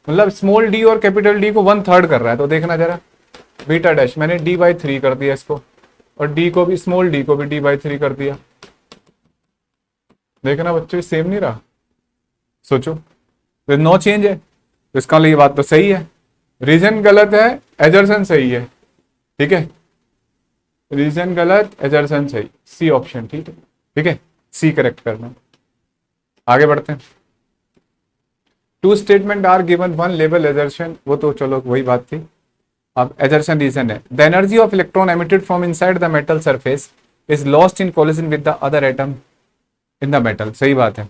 मतलब small D और capital D को 1/3 कर रहा है, तो देखना जरा, beta dash मैंने d/3 कर दिया इसको, और डी को भी, स्मॉल डी को भी d/3 कर दिया। देखना बच्चों सेम नहीं रहा, सोचो, तो नो चेंज है, तो इसका लिए बात तो सही है। रीजन गलत है, एजर्सन सही है, ठीक है, रीजन गलत, एजर्सन सही, सी ऑप्शन ठीक है, ठीक है, सी करेक्ट करना। आगे बढ़ते हैं। Two statement are given, one label assertion, वो तो चलो वही बात थी। अब एजर्शन रीजन है, the energy of electron emitted from inside the metal surface is lost in collision with the other atom in the metal. सही बात है,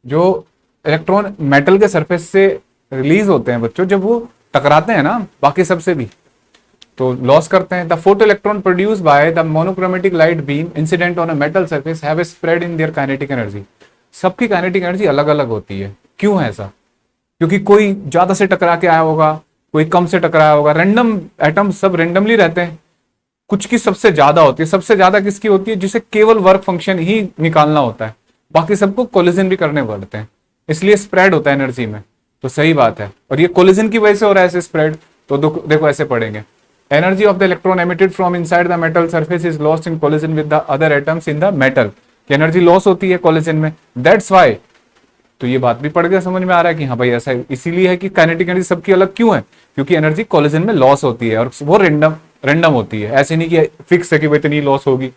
जो इलेक्ट्रॉन मेटल के सरफेस से रिलीज होते हैं बच्चों, जब वो टकराते हैं ना बाकी सबसे भी, तो लॉस करते हैं। The photo electron produce by the monochromatic light beam incident on a metal surface have spread in their kinetic energy. सबकी काइनेटिक एनर्जी अलग अलग होती है। क्यों है ऐसा? क्योंकि कोई ज्यादा से टकरा के आया होगा, कोई कम से टकराया होगा। रैंडम एटम सब रैंडमली रहते हैं, कुछ की सबसे ज्यादा होती है। सबसे ज्यादा किसकी होती है? जिसे केवल वर्क फंक्शन ही निकालना होता है, बाकी सबको कोलिजन भी करने पड़ते हैं, इसलिए स्प्रेड होता है एनर्जी में। तो सही बात है, और ये कोलिजन की वजह से हो रहा है ऐसे स्प्रेड। तो देखो ऐसे पढ़ेंगे, energy of the electron emitted from inside the metal surface is lost in collision with the other atoms in the metal. Energy loss होती है कोलिजन में, दैट्स वाई। तो ये बात भी पढ़ के समझ में आ रहा है कि हाँ भाई ऐसा है। इसीलिए है कि काइनेटिक एनर्जी सबकी अलग क्यों है, क्योंकि एनर्जी कोलिजन में लॉस होती है और वो रैंडम होती है। ऐसे नहीं कि फिक्स है कि भाई इतनी लॉस होगी।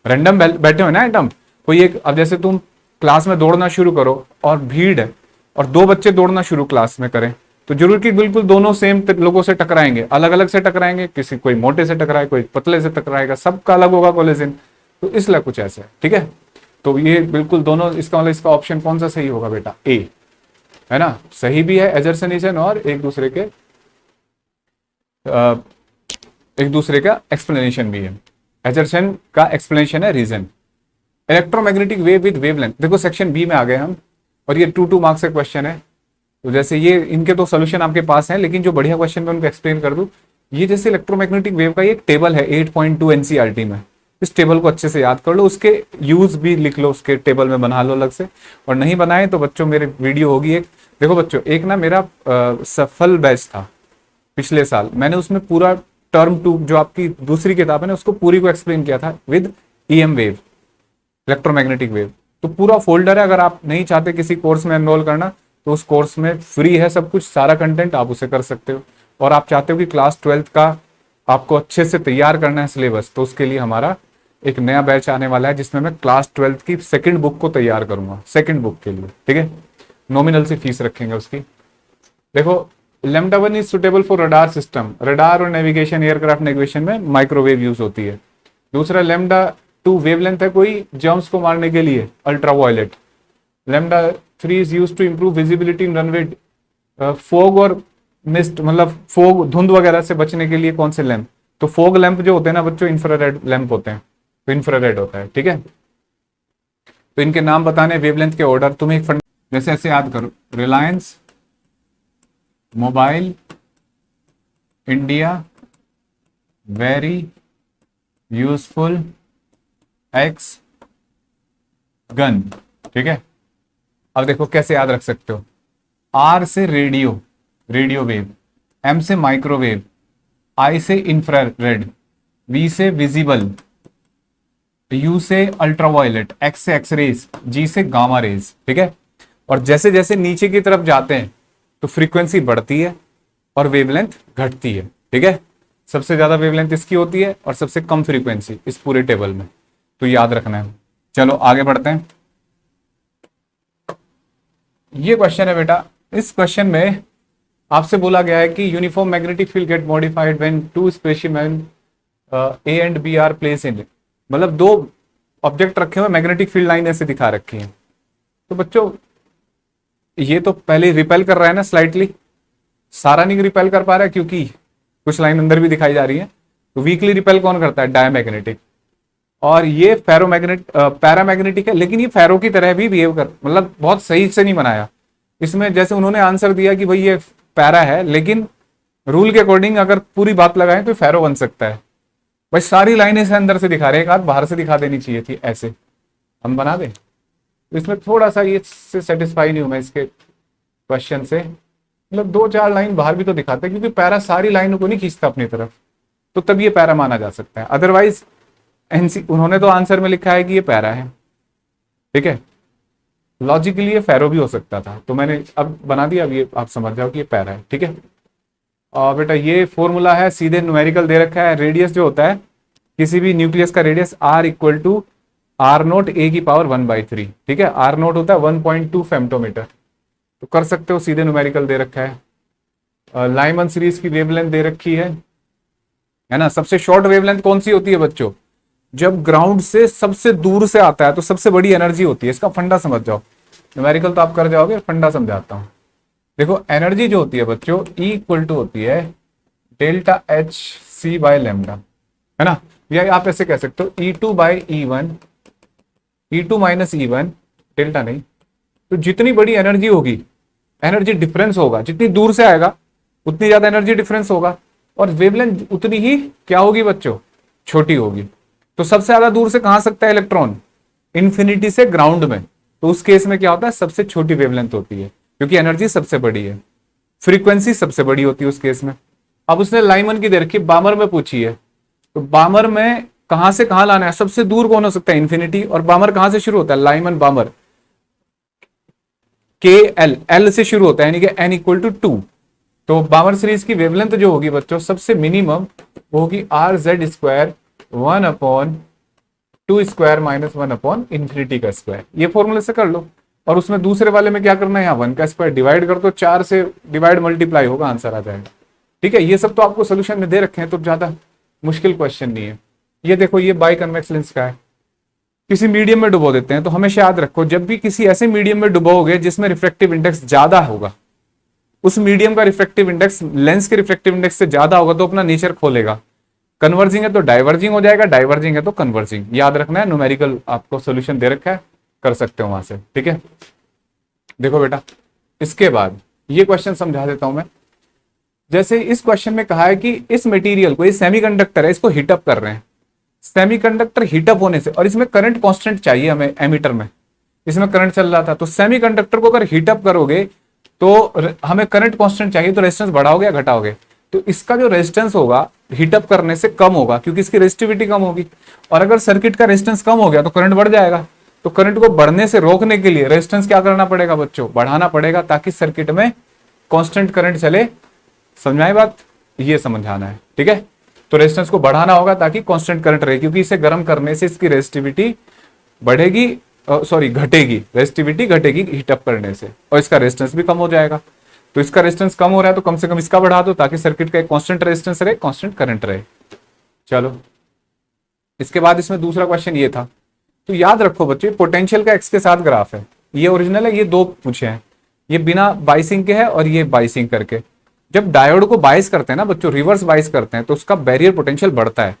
रैंडम बैठे हो ना एटम, कोई एक, अब जैसे तुम क्लास में दौड़ना शुरू करो और भीड़ है और दो बच्चे दौड़ना शुरू क्लास में करें, तो जरूर कि बिल्कुल दोनों सेम लोगों से टकराएंगे, अलग अलग से टकराएंगे, किसी कोई मोटे से टकराए, कोई पतले से टकराएगा, सबका अलग होगा कोलिजन। तो इसलिए कुछ ऐसा है, ठीक है। तो ये बिल्कुल दोनों, इसका मतलब इसका ऑप्शन कौन सा सही होगा बेटा? ए, है ना, सही भी है एजर्सनेशन और एक दूसरे का एक्सप्लेनेशन भी है। एजर्सन का एक्सप्लेनेशन है reason. Electromagnetic wave with wavelength, देखो सेक्शन बी में आ गए हम, और ये 2 मार्क्स का क्वेश्चन है। तो जैसे ये इनके तो सोल्यूशन आपके पास है, लेकिन जो बढ़िया क्वेश्चन मैं उनको एक्सप्लेन कर दूं। ये जैसे इलेक्ट्रोमैग्नेटिक वेव का एक टेबल है 8.2 एनसीईआरटी में, इस टेबल को अच्छे से याद कर लो, उसके यूज भी लिख लो, उसके टेबल में बना लो अलग से। और नहीं बनाए तो बच्चों मेरे वीडियो होगी एक, देखो बच्चों एक ना मेरा सफल बैच था पिछले साल, मैंने उसमें पूरा टर्म 2 जो आपकी दूसरी किताब है ना उसको पूरी को एक्सप्लेन किया था with EM wave, electromagnetic wave. तो पूरा फोल्डर है, अगर आप नहीं चाहते किसी कोर्स में एनरोल करना तो उस कोर्स में फ्री है सब कुछ, सारा कंटेंट आप उसे कर सकते हो। और आप चाहते हो कि क्लास 12th का आपको अच्छे से तैयार करना है सिलेबस, तो उसके लिए हमारा एक नया बैच आने वाला है जिसमें मैं क्लास 12th की सेकंड बुक को तैयार करूंगा, सेकंड बुक के लिए, ठीक है। नॉमिनल सी फीस रखेंगे उसकी। देखो lambda 1 is suitable for radar system, radar और नेविगेशन, एयरक्राफ्ट नेविगेशन में माइक्रोवेव यूज होती है। दूसरा लैम्डा 2 वेवलेंथ है कोई जर्म्स को मारने के लिए, ultraviolet. Lambda 3 is use to improve visibility in runway, fog और मिस्ट, मतलब फोग धुंध वगैरह से बचने के लिए कौन से लैंप? तो फोग लैंप जो होते हैं ना बच्चों, इंफ्रारेड लैंप होते हैं, तो इंफ्रारेड होता है, ठीक है। तो इनके नाम बताने, वेवलेंथ के ऑर्डर, तुम्हें एक जैसे ऐसे याद करो, Reliance, mobile, India, very useful, x, gun, ठीक है। अब देखो कैसे याद रख सकते हो। आर से रेडियो, रेडियो वेव, एम से माइक्रोवेव, आई से इंफ्रारेड, वी से विजिबल, यू से अल्ट्रावायलेट, एक्स से एक्सरेज, जी से गामा रेज, ठीक है। और जैसे जैसे नीचे की तरफ जाते हैं तो फ्रीक्वेंसी बढ़ती है और वेवलेंथ घटती है, ठीक है। सबसे ज्यादा वेवलेंथ इसकी होती है और सबसे कम फ्रीक्वेंसी इस पूरे टेबल में, तो याद रखना है। चलो आगे बढ़ते हैं। ये क्वेश्चन है बेटा, इस क्वेश्चन में आपसे बोला गया है कि uniform magnetic field get modified when 2 specimen A and B are place in, मतलब 2 ऑब्जेक्ट रखे हुए, मैग्नेटिक फील्ड लाइन ऐसे दिखा रखी है। तो बच्चों ये तो पहले रिपेल कर रहा है ना स्लाइटली, सारा नहीं रिपेल कर पा रहा है क्योंकि कुछ लाइन अंदर भी दिखाई जा रही है। तो वीकली रिपेल कौन करता है? डायमैग्नेटिक। और ये पैरामैग्नेटिक है, लेकिन ये फेरो की तरह भी बिहेव कर, मतलब बहुत सही से नहीं बनाया इसमें। जैसे उन्होंने आंसर दिया कि भाई ये पैरा है, लेकिन रूल के अकॉर्डिंग अगर पूरी बात लगाएं तो फेरो बन सकता है। भाई सारी लाइनें इसे अंदर से दिखा रहे हैं, एक आध बाहर से दिखा देनी चाहिए थी, ऐसे हम बना दें। तो इसमें थोड़ा सा ये से सेटिस्फाई नहीं हूं मैं इसके क्वेश्चन से, मतलब 2-4 लाइन बाहर भी तो दिखाते हैं, क्योंकि पैरा सारी लाइनों को नहीं खींचता अपनी तरफ, तो तब ये पैरा माना जा सकता है। अदरवाइज उन्होंने तो आंसर में लिखा है कि ये पैरा है, ठीक है। लॉजिकली ये फेरो भी हो सकता था, तो मैंने अब बना दिया, अब ये आप समझ जाओ कि ये पैरा है, ठीक है। और बेटा ये फॉर्मूला है, सीधे न्यूमेरिकल दे रखा है। रेडियस जो होता है किसी भी न्यूक्लियस का radius R equal to R0 A की पावर 1/3, ठीक है। R0 होता है 1.2 फेम्टोमीटर, तो कर सकते हो, सीधे न्यूमेरिकल दे रखा है। लाइमन सीरीज की वेवलेंथ दे रखी है ना। सबसे शॉर्ट वेवलेंथ कौन सी होती है बच्चों? जब ग्राउंड से सबसे दूर से आता है तो सबसे बड़ी एनर्जी होती है। इसका फंडा समझ जाओ, न्यूमेरिकल तो आप कर जाओगे, फंडा समझाता हूं। देखो एनर्जी जो होती है बच्चों ई इक्वल टू होती है delta h C by lambda, है ना, या आप ऐसे कह सकते हो E2 by E1, E2 minus E1 delta नहीं, तो जितनी बड़ी एनर्जी होगी, एनर्जी डिफरेंस होगा, जितनी दूर से आएगा उतनी ज्यादा एनर्जी डिफरेंस होगा, और वेवलेंथ उतनी ही क्या होगी बच्चों, छोटी होगी। तो सबसे ज्यादा दूर से कहां सकता है इलेक्ट्रॉन, इंफिनिटी से ग्राउंड में, तो उस केस में क्या होता है, सबसे छोटी वेवलेंथ होती है, क्योंकि एनर्जी सबसे बड़ी है, फ्रीक्वेंसी सबसे बड़ी होती है उस केस में। अब उसने लाइमन की दे रखी, बामर में पूछी है, तो बामर में कहां से कहां लाना है, सबसे दूर कौन हो सकता है, इंफिनिटी, और बामर कहां से शुरू होता है, लाइमन बामर के एल, एल से शुरू होता है, यानी कि एन इक्वल टू 2। तो बामर सीरीज की वेवलेंथ जो होगी बच्चों सबसे मिनिमम वो होगी R Z square 1/2 square minus 1/इंफिनिटी का स्क्वायर, ये फॉर्मूले से कर लो। और उसमें दूसरे वाले में क्या करना है, यहाँ 1 का स्क्वायर डिवाइड कर दो, 4 से डिवाइड मल्टीप्लाई होगा, आंसर आ जाएगा। ठीक है, ये सब तो आपको सोल्यूशन में दे रखे हैं, तो ज्यादा मुश्किल क्वेश्चन नहीं है। ये देखो ये बाई कन्वेक्स लेंस का है, किसी मीडियम में डुबो देते हैं, तो हमेशा याद रखो जब भी किसी ऐसे मीडियम में डुबोगे जिसमें रिफ्रैक्टिव इंडेक्स ज्यादा होगा, उस मीडियम का रिफ्रैक्टिव इंडेक्स लेंस के रिफ्रैक्टिव इंडेक्स से ज्यादा होगा, तो अपना नेचर खोलेगा, कन्वर्जिंग है तो डाइवर्जिंग हो जाएगा, डाइवर्जिंग है तो कन्वर्जिंग, याद रखना है, न्यूमेरिकल आपको सोल्यूशन दे रखा है, कर सकते हो वहां से। ठीक है, देखो बेटा इसके बाद ये क्वेश्चन समझा देता हूं मैं। जैसे इस क्वेश्चन में कहा है कि इस मटेरियल को, ये सेमीकंडक्टर है, इसको हीटअप कर रहे हैं, सेमीकंडक्टर हीटअप होने से, और इसमें करंट कांस्टेंट चाहिए हमें, एमीटर में इसमें करंट चल रहा था, तो सेमीकंडक्टर को अगर हीटअप करोगे तो हमें करंट कांस्टेंट चाहिए, तो रेजिस्टेंस बढ़ाओगे या घटाओगे, तो इसका जो रेजिस्टेंस होगा हीटअप करने से कम होगा, क्योंकि इसकी रेजिस्टिविटी कम होगी, और अगर सर्किट का रेजिस्टेंस कम हो गया तो करंट बढ़ जाएगा। तो करंट को बढ़ने से रोकने के लिए रेजिस्टेंस क्या करना पड़ेगा बच्चों, बढ़ाना पड़ेगा, ताकि सर्किट में कांस्टेंट करंट चले। समझ में आई बात, ये समझाना है। ठीक है, तो रेजिस्टेंस को बढ़ाना होगा ताकि कांस्टेंट करंट रहे, क्योंकि इसे गर्म करने से इसकी रेजिस्टिविटी बढ़ेगी, सॉरी घटेगी, रेजिस्टिविटी घटेगी हीटअप करने से, और इसका रेजिस्टेंस भी कम हो जाएगा। तो इसका रेजिस्टेंस कम हो रहा है तो कम से कम इसका बढ़ा दो, ताकि सर्किट का एक कांस्टेंट रेजिस्टेंस रहे, कांस्टेंट करंट रहे। चलो इसके बाद इसमें दूसरा क्वेश्चन ये था, तो याद रखो बच्चे पोटेंशियल का एक्स के साथ ग्राफ है, ये ओरिजिनल है, ये दो पूछे हैं, ये बिना बाइसिंग के है और ये बाइसिंग करके। जब डायोड को बाइस करते हैं ना बच्चों, रिवर्स बाइस करते हैं, तो उसका बैरियर पोटेंशियल बढ़ता है,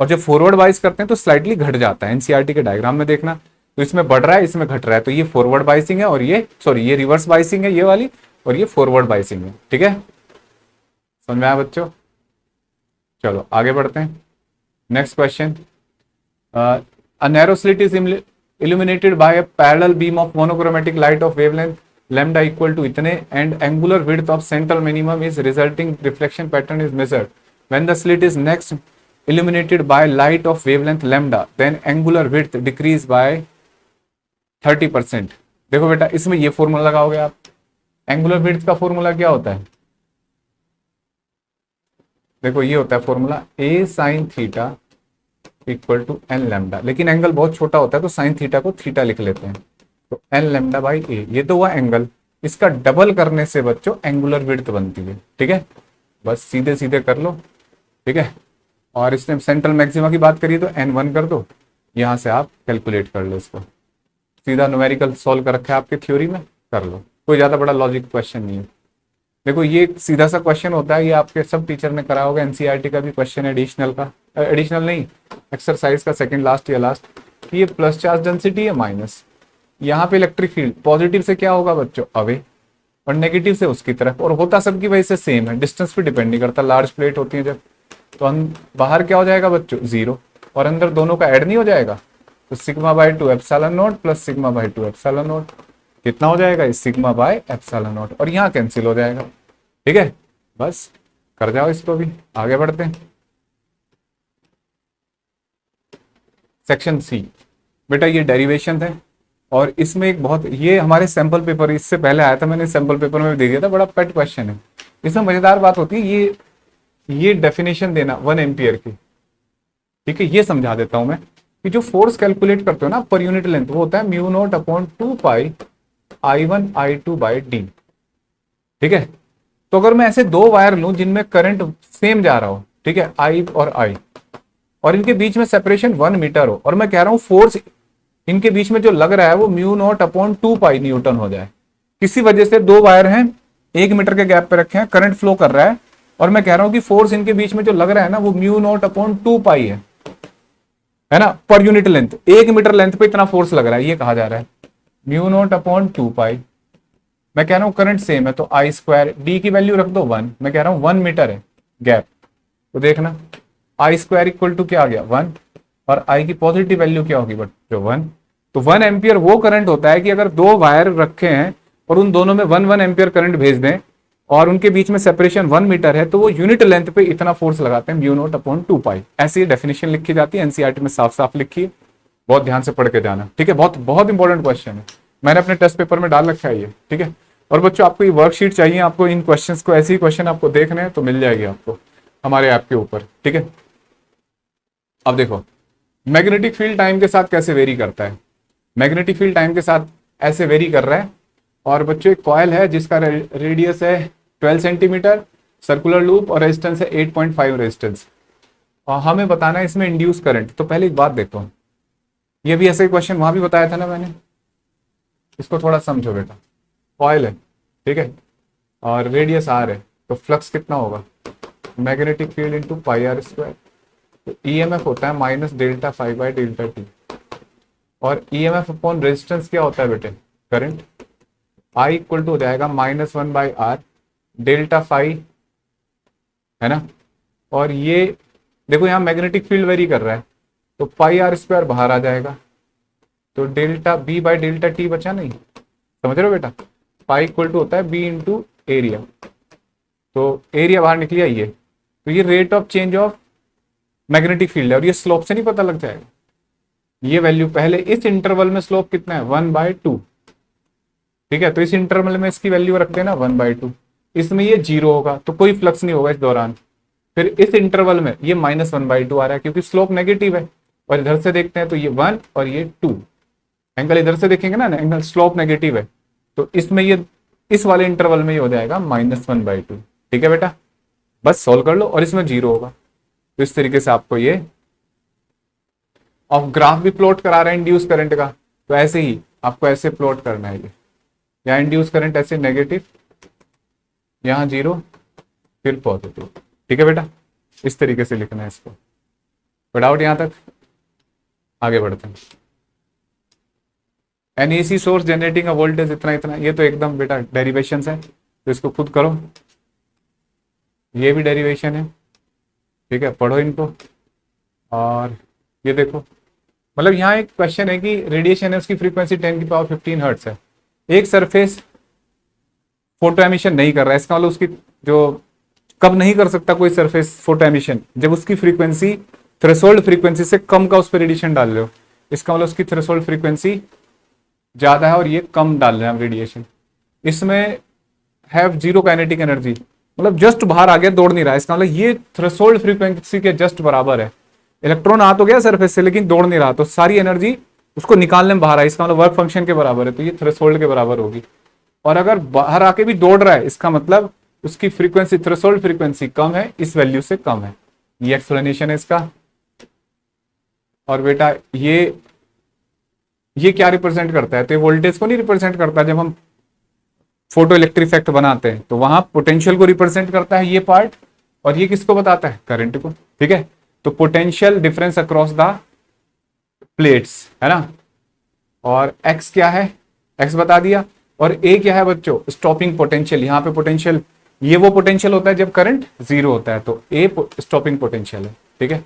और जब फॉरवर्ड बाइस करते हैं तो स्लाइटली घट जाता है। एनसीईआरटी के डायग्राम में देखना, तो इसमें बढ़ रहा है, इसमें घट रहा है, तो ये फॉरवर्ड बाइसिंग है, और ये सॉरी ये रिवर्स बाइसिंग है ये वाली, और ये फॉरवर्ड बाइसिंग है। ठीक है, समझ में आया बच्चों। चलो आगे बढ़ते हैं, next question. A narrow slit is illuminated by a parallel beam of monochromatic light of wavelength lambda equal to इतने and angular width of central minimum is resulting reflection pattern is measured. When the slit is next illuminated by light of wavelength lambda, then angular width decrease by 30%. देखो बेटा इसमें ये formula लगाओगे आप, angular width का formula क्या होता है, देखो ये होता है formula a sin theta equal to n lambda, लेकिन एंगल बहुत छोटा होता है तो साइन थीटा को थीटा लिख लेते हैं, तो एन लैम्डा बाई ए, ये तो हुआ एंगल, इसका डबल करने से बच्चों एंगुलर विड्थ बनती है। ठीक है, बस सीधे सीधे कर लो। ठीक है, और इसने सेंट्रल मैक्सिमा की बात करिए तो n1 कर दो, यहां से आप कैलकुलेट कर लो, इसको सीधा न्यूमेरिकल सॉल्व कर रखा है आपके थ्योरी में, कर लो, कोई ज्यादा बड़ा लॉजिक क्वेश्चन नहीं है। देखो ये सीधा सा क्वेश्चन होता है, ये आपके सब टीचर ने करा होगा, एनसीईआरटी का भी क्वेश्चन है एडिशनल का, एडिशनल नहीं एक्सरसाइज का सेकंड लास्ट या लास्ट, कि ये प्लस चार्ज डेंसिटी है माइनस, यहाँ पे इलेक्ट्रिक फील्ड पॉजिटिव से क्या होगा बच्चों अवे, और नेगेटिव से उसकी तरफ, और होता सबकी वजह से सेम है, डिस्टेंस पे डिपेंड नहीं करता, लार्ज प्लेट होती है जब, तो बाहर क्या हो जाएगा बच्चों 0, और अंदर दोनों का ऐड नहीं हो जाएगा, तो sigma bye 2 epsilon not plus sigma bye 2 epsilon not कितना हो जाएगा, इस सिग्मा बाय एप्सिलॉन नॉट, और यहाँ कैंसिल हो जाएगा। ठीक है, बस कर जाओ इसको भी, आगे बढ़ते हैं। सेक्शन सी, बेटा ये डेरिवेशन है, और इसमें एक बहुत, ये हमारे सैंपल पेपर इससे पहले आया था, मैंने सैंपल पेपर में भी दे दिया था, बड़ा पेट क्वेश्चन है। इसमें मजेदार बात होती है ये डेफिनेशन देना 1 एम्पियर की। ठीक है, ये समझा देता हूं मैं कि जो फोर्स कैलकुलेट करते हो ना पर यूनिट लेंथ, वो होता है mu naught upon 2 pi I1 I2 by D. ठीक है, तो अगर मैं ऐसे दो वायर लूं जिनमें करंट सेम जा रहा हो, ठीक है I और I, और इनके बीच में सेपरेशन 1 मीटर हो, और मैं कह रहा हूं फोर्स इनके बीच में जो लग रहा है वो म्यू नॉट अपॉन 2 पाई न्यूटन हो जाए, किसी वजह से दो वायर हैं, 1 मीटर के गैप पे रखे हैं, करंट फ्लो कर रहा है, और मैं कह रहा हूं कि फोर्स इनके बीच में जो लग रहा है ना वो म्यू नॉट अपॉन 2 पाई है ना, per unit length. 1 metre length पे इतना फोर्स लग रहा है, ये कहा जा रहा है म्यू नॉट अपॉन 2 पाई। मैं कह रहा हूं करंट सेम है तो आई स्क्वायर, डी की वैल्यू रख दो 1, मैं कह रहा हूं 1 मीटर है गैप, तो देखना आई स्क्वायर इक्वल टू क्या आ गया 1, और आई की पॉजिटिव वैल्यू क्या होगी बट जो 1। तो 1 एम्पियर वो करंट होता है कि अगर दो वायर रखे हैं और उन दोनों में 1 एम्पियर करंट भेज दें और उनके बीच में सेपरेशन 1 मीटर है, तो वो यूनिट लेंथ पे इतना फोर्स लगाते हैं म्यू नॉट अपॉन 2 पाई। ऐसी डेफिनेशन लिखी जाती है, एनसीईआरटी में साफ साफ लिखी है, बहुत ध्यान से पढ़ के जाना, ठीक है। बहुत बहुत इंपॉर्टेंट क्वेश्चन है, मैंने अपने टेस्ट पेपर में डाल रखा है ये, ठीक है। और बच्चों आपको ये वर्कशीट चाहिए, आपको इन क्वेश्चंस को, ऐसे ही क्वेश्चन आपको देखने हैं तो मिल जाएगी आपको हमारे ऐप के ऊपर, ठीक है। अब देखो मैग्नेटिक फील्ड टाइम के साथ कैसे वेरी करता है। मैग्नेटिक फील्ड टाइम के साथ ऐसे वेरी कर रहा है, और बच्चों एक कॉइल है जिसका रेडियस है 12 सेंटीमीटर, सर्कुलर लूप, और रेजिस्टेंस है 8.5 रेजिस्टेंस, और हमें बताना है इसमें इंड्यूस करंट। तो पहले एक बात देखो, ये भी ऐसे क्वेश्चन वहां भी बताया था ना मैंने, इसको थोड़ा समझो बेटा। कॉइल है, ठीक है, और रेडियस आर है, तो फ्लक्स कितना होगा, magnetic field into pi r square. तो ईएमएफ होता है minus delta phi by delta t, और ईएमएफ अपॉन रेजिस्टेंस क्या होता है बेटे, करंट। आई इक्वल टू हो जाएगा -1 बाई आर डेल्टा फाइव, है ना। और ये देखो यहाँ मैग्नेटिक फील्ड वेरी कर रहा है, तो पाई आर स्क्वायर बाहर आ जाएगा, तो delta B by delta t बचा नहीं, समझ रहे हो बेटा। पाई इक्वल टू होता है बी इंटू एरिया, तो एरिया बाहर निकल आई है, तो ये rate of change of magnetic field है, और ये स्लोप से नहीं पता लग जाएगा। ये वैल्यू पहले इस इंटरवल में स्लोप कितना है 1/2, ठीक है, तो इस इंटरवल में इसकी वैल्यू रखते हैं ना 1/2, इसमें ये 0 होगा तो कोई फ्लक्स नहीं होगा इस दौरान। फिर इस इंटरवल में ये -1/2 आ रहा है क्योंकि स्लोप नेगेटिव है, और इधर से देखते हैं तो ये 1 और ये 2, एंगल इधर से देखेंगे ना एंगल स्लोप नेगेटिव है, तो इसमें ये इस वाले इंटरवल में ये हो जाएगा -1/2, ठीक है बेटा। बस सॉल्व कर लो, और इसमें 0 होगा, तो इस तरीके से आपको ये, और ग्राफ भी प्लॉट करा रहे हैं इंड्यूस करंट का, तो ऐसे ही आपको ऐसे प्लॉट करना है, ये यहाँ इंड्यूस करंट ऐसे नेगेटिव, यहाँ 0, फिर पॉजिटिव, ठीक है बेटा, इस तरीके से लिखना है इसको। डाउट यहाँ तक, आगे बढ़ते हैं। N AC source generating a voltage इतना इतना, ये तो एकदम बेटा डेरिवेशन है, तो इसको खुद करो, ये भी डेरिवेशन है, ठीक है, पढ़ो इनको। और ये देखो, मतलब यहाँ एक क्वेश्चन है कि रेडिएशन है उसकी फ्रीक्वेंसी 10⁻15 हर्ट्ज है, एक सरफेस फोटो एमिशन नहीं कर रहा है, इसका मतलब उसकी जो, कब नहीं कर सकता कोई सरफेस फोटो एमिशन, जब उसकी फ्रीक्वेंसी थ्रेशोल्ड फ्रीक्वेंसी से कम का उस पर रेडिएशन डाल रहे हो, इसका मतलब उसकी थ्रेशोल्ड फ्रीक्वेंसी ज्यादा है और ये कम डाल रहे हैं रेडिएशन। इसमें हैव जीरो काइनेटिक एनर्जी, मतलब जस्ट बाहर आ गया, दौड़ नहीं रहा है, इसका मतलब ये थ्रेशोल्ड फ्रीक्वेंसी के जस्ट बराबर है। इलेक्ट्रॉन आ तो गया सरफेस से लेकिन दौड़ नहीं रहा, तो सारी एनर्जी उसको निकालने में बाहर आई, इसका मतलब वर्क फंक्शन के बराबर है, तो ये थ्रेशोल्ड के बराबर होगी। और अगर बाहर आके भी दौड़ रहा है, इसका मतलब उसकी फ्रीक्वेंसी थ्रेशोल्ड फ्रीक्वेंसी कम है, इस वैल्यू से कम है, ये एक्सप्लेनेशन है इसका। और बेटा ये क्या रिप्रेजेंट करता है, तो ये वोल्टेज को नहीं रिप्रेजेंट करता, जब हम फोटो इलेक्ट्रिक इफेक्ट बनाते हैं तो वहां पोटेंशियल को रिप्रेजेंट करता है ये पार्ट, और ये किसको बताता है, करंट को, ठीक है। तो potential difference across the plates, है ना। और एक्स क्या है, एक्स बता दिया, और ए क्या है बच्चों, स्टॉपिंग पोटेंशियल। यहाँ पे पोटेंशियल, ये वो पोटेंशियल होता है जब करंट 0 होता है, तो ए स्टॉपिंग पोटेंशियल है, ठीक है।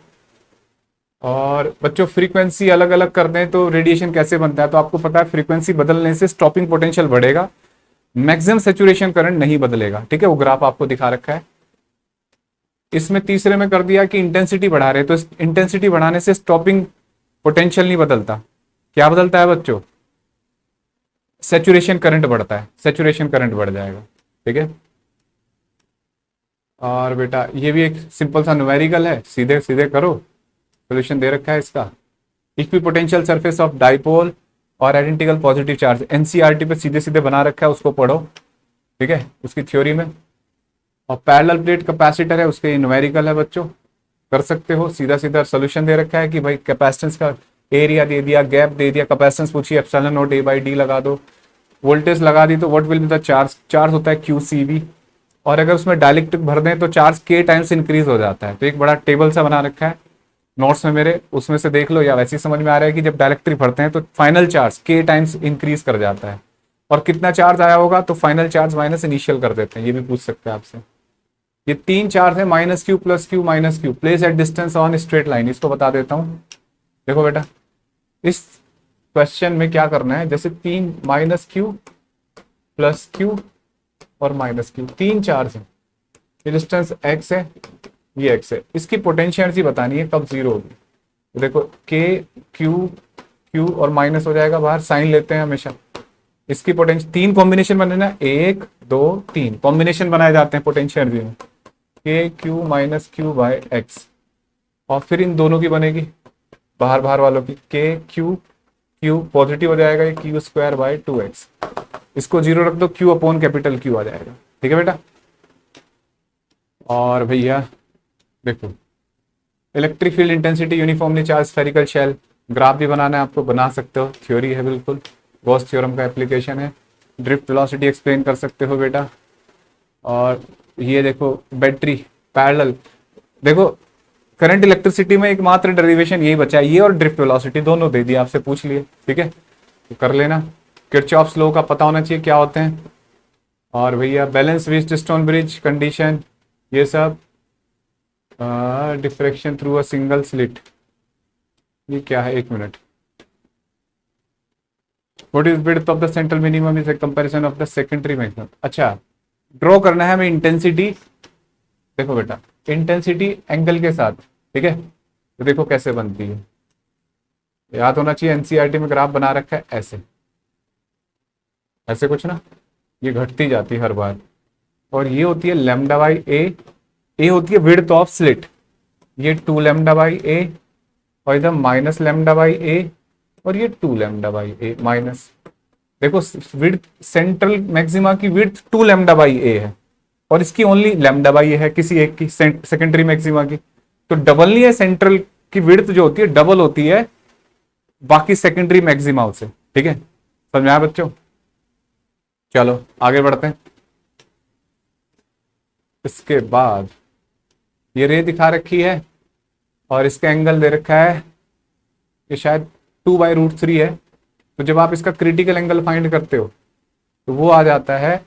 और बच्चों फ्रीक्वेंसी अलग अलग कर दें तो रेडिएशन कैसे बनता है, तो आपको पता है फ्रीक्वेंसी बदलने से स्टॉपिंग पोटेंशियल बढ़ेगा, मैक्सिमम सैचुरेशन करंट नहीं बदलेगा, ठीक है, वो ग्राफ आपको दिखा रखा है। इसमें तीसरे में कर दिया कि इंटेंसिटी बढ़ा रहे, तो इंटेंसिटी बढ़ाने से स्टॉपिंग पोटेंशियल नहीं बदलता, क्या बदलता है बच्चों, सैचुरेशन करंट बढ़ता है, सैचुरेशन करंट बढ़ जाएगा, ठीक है। और बेटा ये भी एक सिंपल सा न्यूमेरिकल है, सीधे सीधे करो, सोल्यूशन दे रखा है इसका। इक्विपोटेंशियल सरफेस ऑफ डाइपोल और आइडेंटिकल पॉजिटिव चार्ज, एनसीईआरटी पे सीधे सीधे बना रखा है, उसको पढ़ो, ठीक है, उसकी थ्योरी में। और पैरेलल प्लेट कैपेसिटर है, उसके न्यूमेरिकल है बच्चों, कर सकते हो, सीधा सीधा सोल्यूशन दे रखा है कि भाई कैपेसिटेंस का एरिया दे दिया, गैप दे दिया, कैपेसिटेंस पूछिए, एप्सिलॉन नॉट A/D लगा दो, वोल्टेज लगा दी तो what will be the charge, charge होता है QCV। और अगर उसमें डाइलेक्ट्रिक भर दें तो चार्ज K टाइम्स इंक्रीज हो जाता है। तो एक बड़ा टेबल सा बना रखा है नोट्स में मेरे, उसमें से देख लो, या वैसे ही समझ में आ रहा है कि जब डाइलेक्ट्रिक भरते हैं तो final charge K times increase कर जाता है। और कितना चार्ज आया होगा तो फाइनल चार्ज माइनस इनिशियल कर देते हैं, ये भी पूछ सकते हैं आपसे। ये 3 चार्ज है, -Q + Q -Q, place at distance on straight line. इसको बता देता हूं, देखो बेटा इस क्वेश्चन में क्या करना है, जैसे 3 -Q + Q और -Q, 3 चार्ज है, ये डिस्टेंस x है, ये x है, इसकी पोटेंशियल एनर्जी बतानी है कब जीरो होगी। तो देखो K Q Q और माइनस हो जाएगा बाहर, साइन लेते हैं हमेशा। इसकी पोटेंशियल 3 कॉम्बिनेशन बनाना, 1 2 3 कॉम्बिनेशन बनाए जाते हैं पोटेंशियल एनर्जी में, K Q - Q/x। और फिर इन दोनों की बनेगी बाहर बाहर वालों की, K Q Q पॉजिटिव हो जाएगा, ये Q²/2x। इसको जीरो रख दो, Q/Q आ जाएगा। ठीक है बेटा। और भैया देखो, electric field intensity uniformly charge spherical shell, graph भी बनाना है आपको, बना सकते हो, थ्योरी है बिल्कुल, गॉस थ्योरम का एप्लीकेशन है। ड्रिफ्ट वेलोसिटी एक्सप्लेन कर सकते हो बेटा। और ये देखो बैटरी पैरेलल, देखो करंट इलेक्ट्रिसिटी में एकमात्र डेरिवेशन यही बचा है, ये और ड्रिफ्ट वेलोसिटी दोनों दे दिए, आपसे पूछ लिए। ठीक है, तो कर लेना। किरचॉफ्स लॉ का पता होना चाहिए क्या होते हैं। और भैया बैलेंस व्हीटस्टोन ब्रिज कंडीशन, ये सब diffraction through a single slit, ये क्या है, 1 minute. What is width of the central minimum is a comparison of the secondary maximum. अच्छा, ड्रॉ करना है हमें इंटेंसिटी। देखो बेटा इंटेंसिटी एंगल के साथ, ठीक है, तो देखो कैसे बनती है, याद होना चाहिए, एनसीईआरटी में ग्राफ बना रखा है ऐसे, ऐसे कुछ ना, ये घटती जाती है हर बार। और ये होती है λ/a, ए होती है विड्थ ऑफ स्लिट, ये 2λ/a, और इधर -λ/a, और ये 2λ/a माइनस। देखो विड्थ सेंट्रल मैक्सिमा की विड्थ 2λ/a है, और इसकी ओनली λ/a है किसी एक की, सेकेंडरी मैक्सिमा की, तो डबल नहीं है, सेंट्रल की विड्थ जो होती है डबल होती है बाकी सेकेंडरी मैक्सिमा से। ठीक है, समझ में आया बच्चों। चलो आगे बढ़ते हैं। इसके बाद ये रे दिखा रखी है और इसका एंगल दे रखा है, ये शायद 2/√3 है। तो जब आप इसका क्रिटिकल एंगल फाइंड करते हो तो वो आ जाता है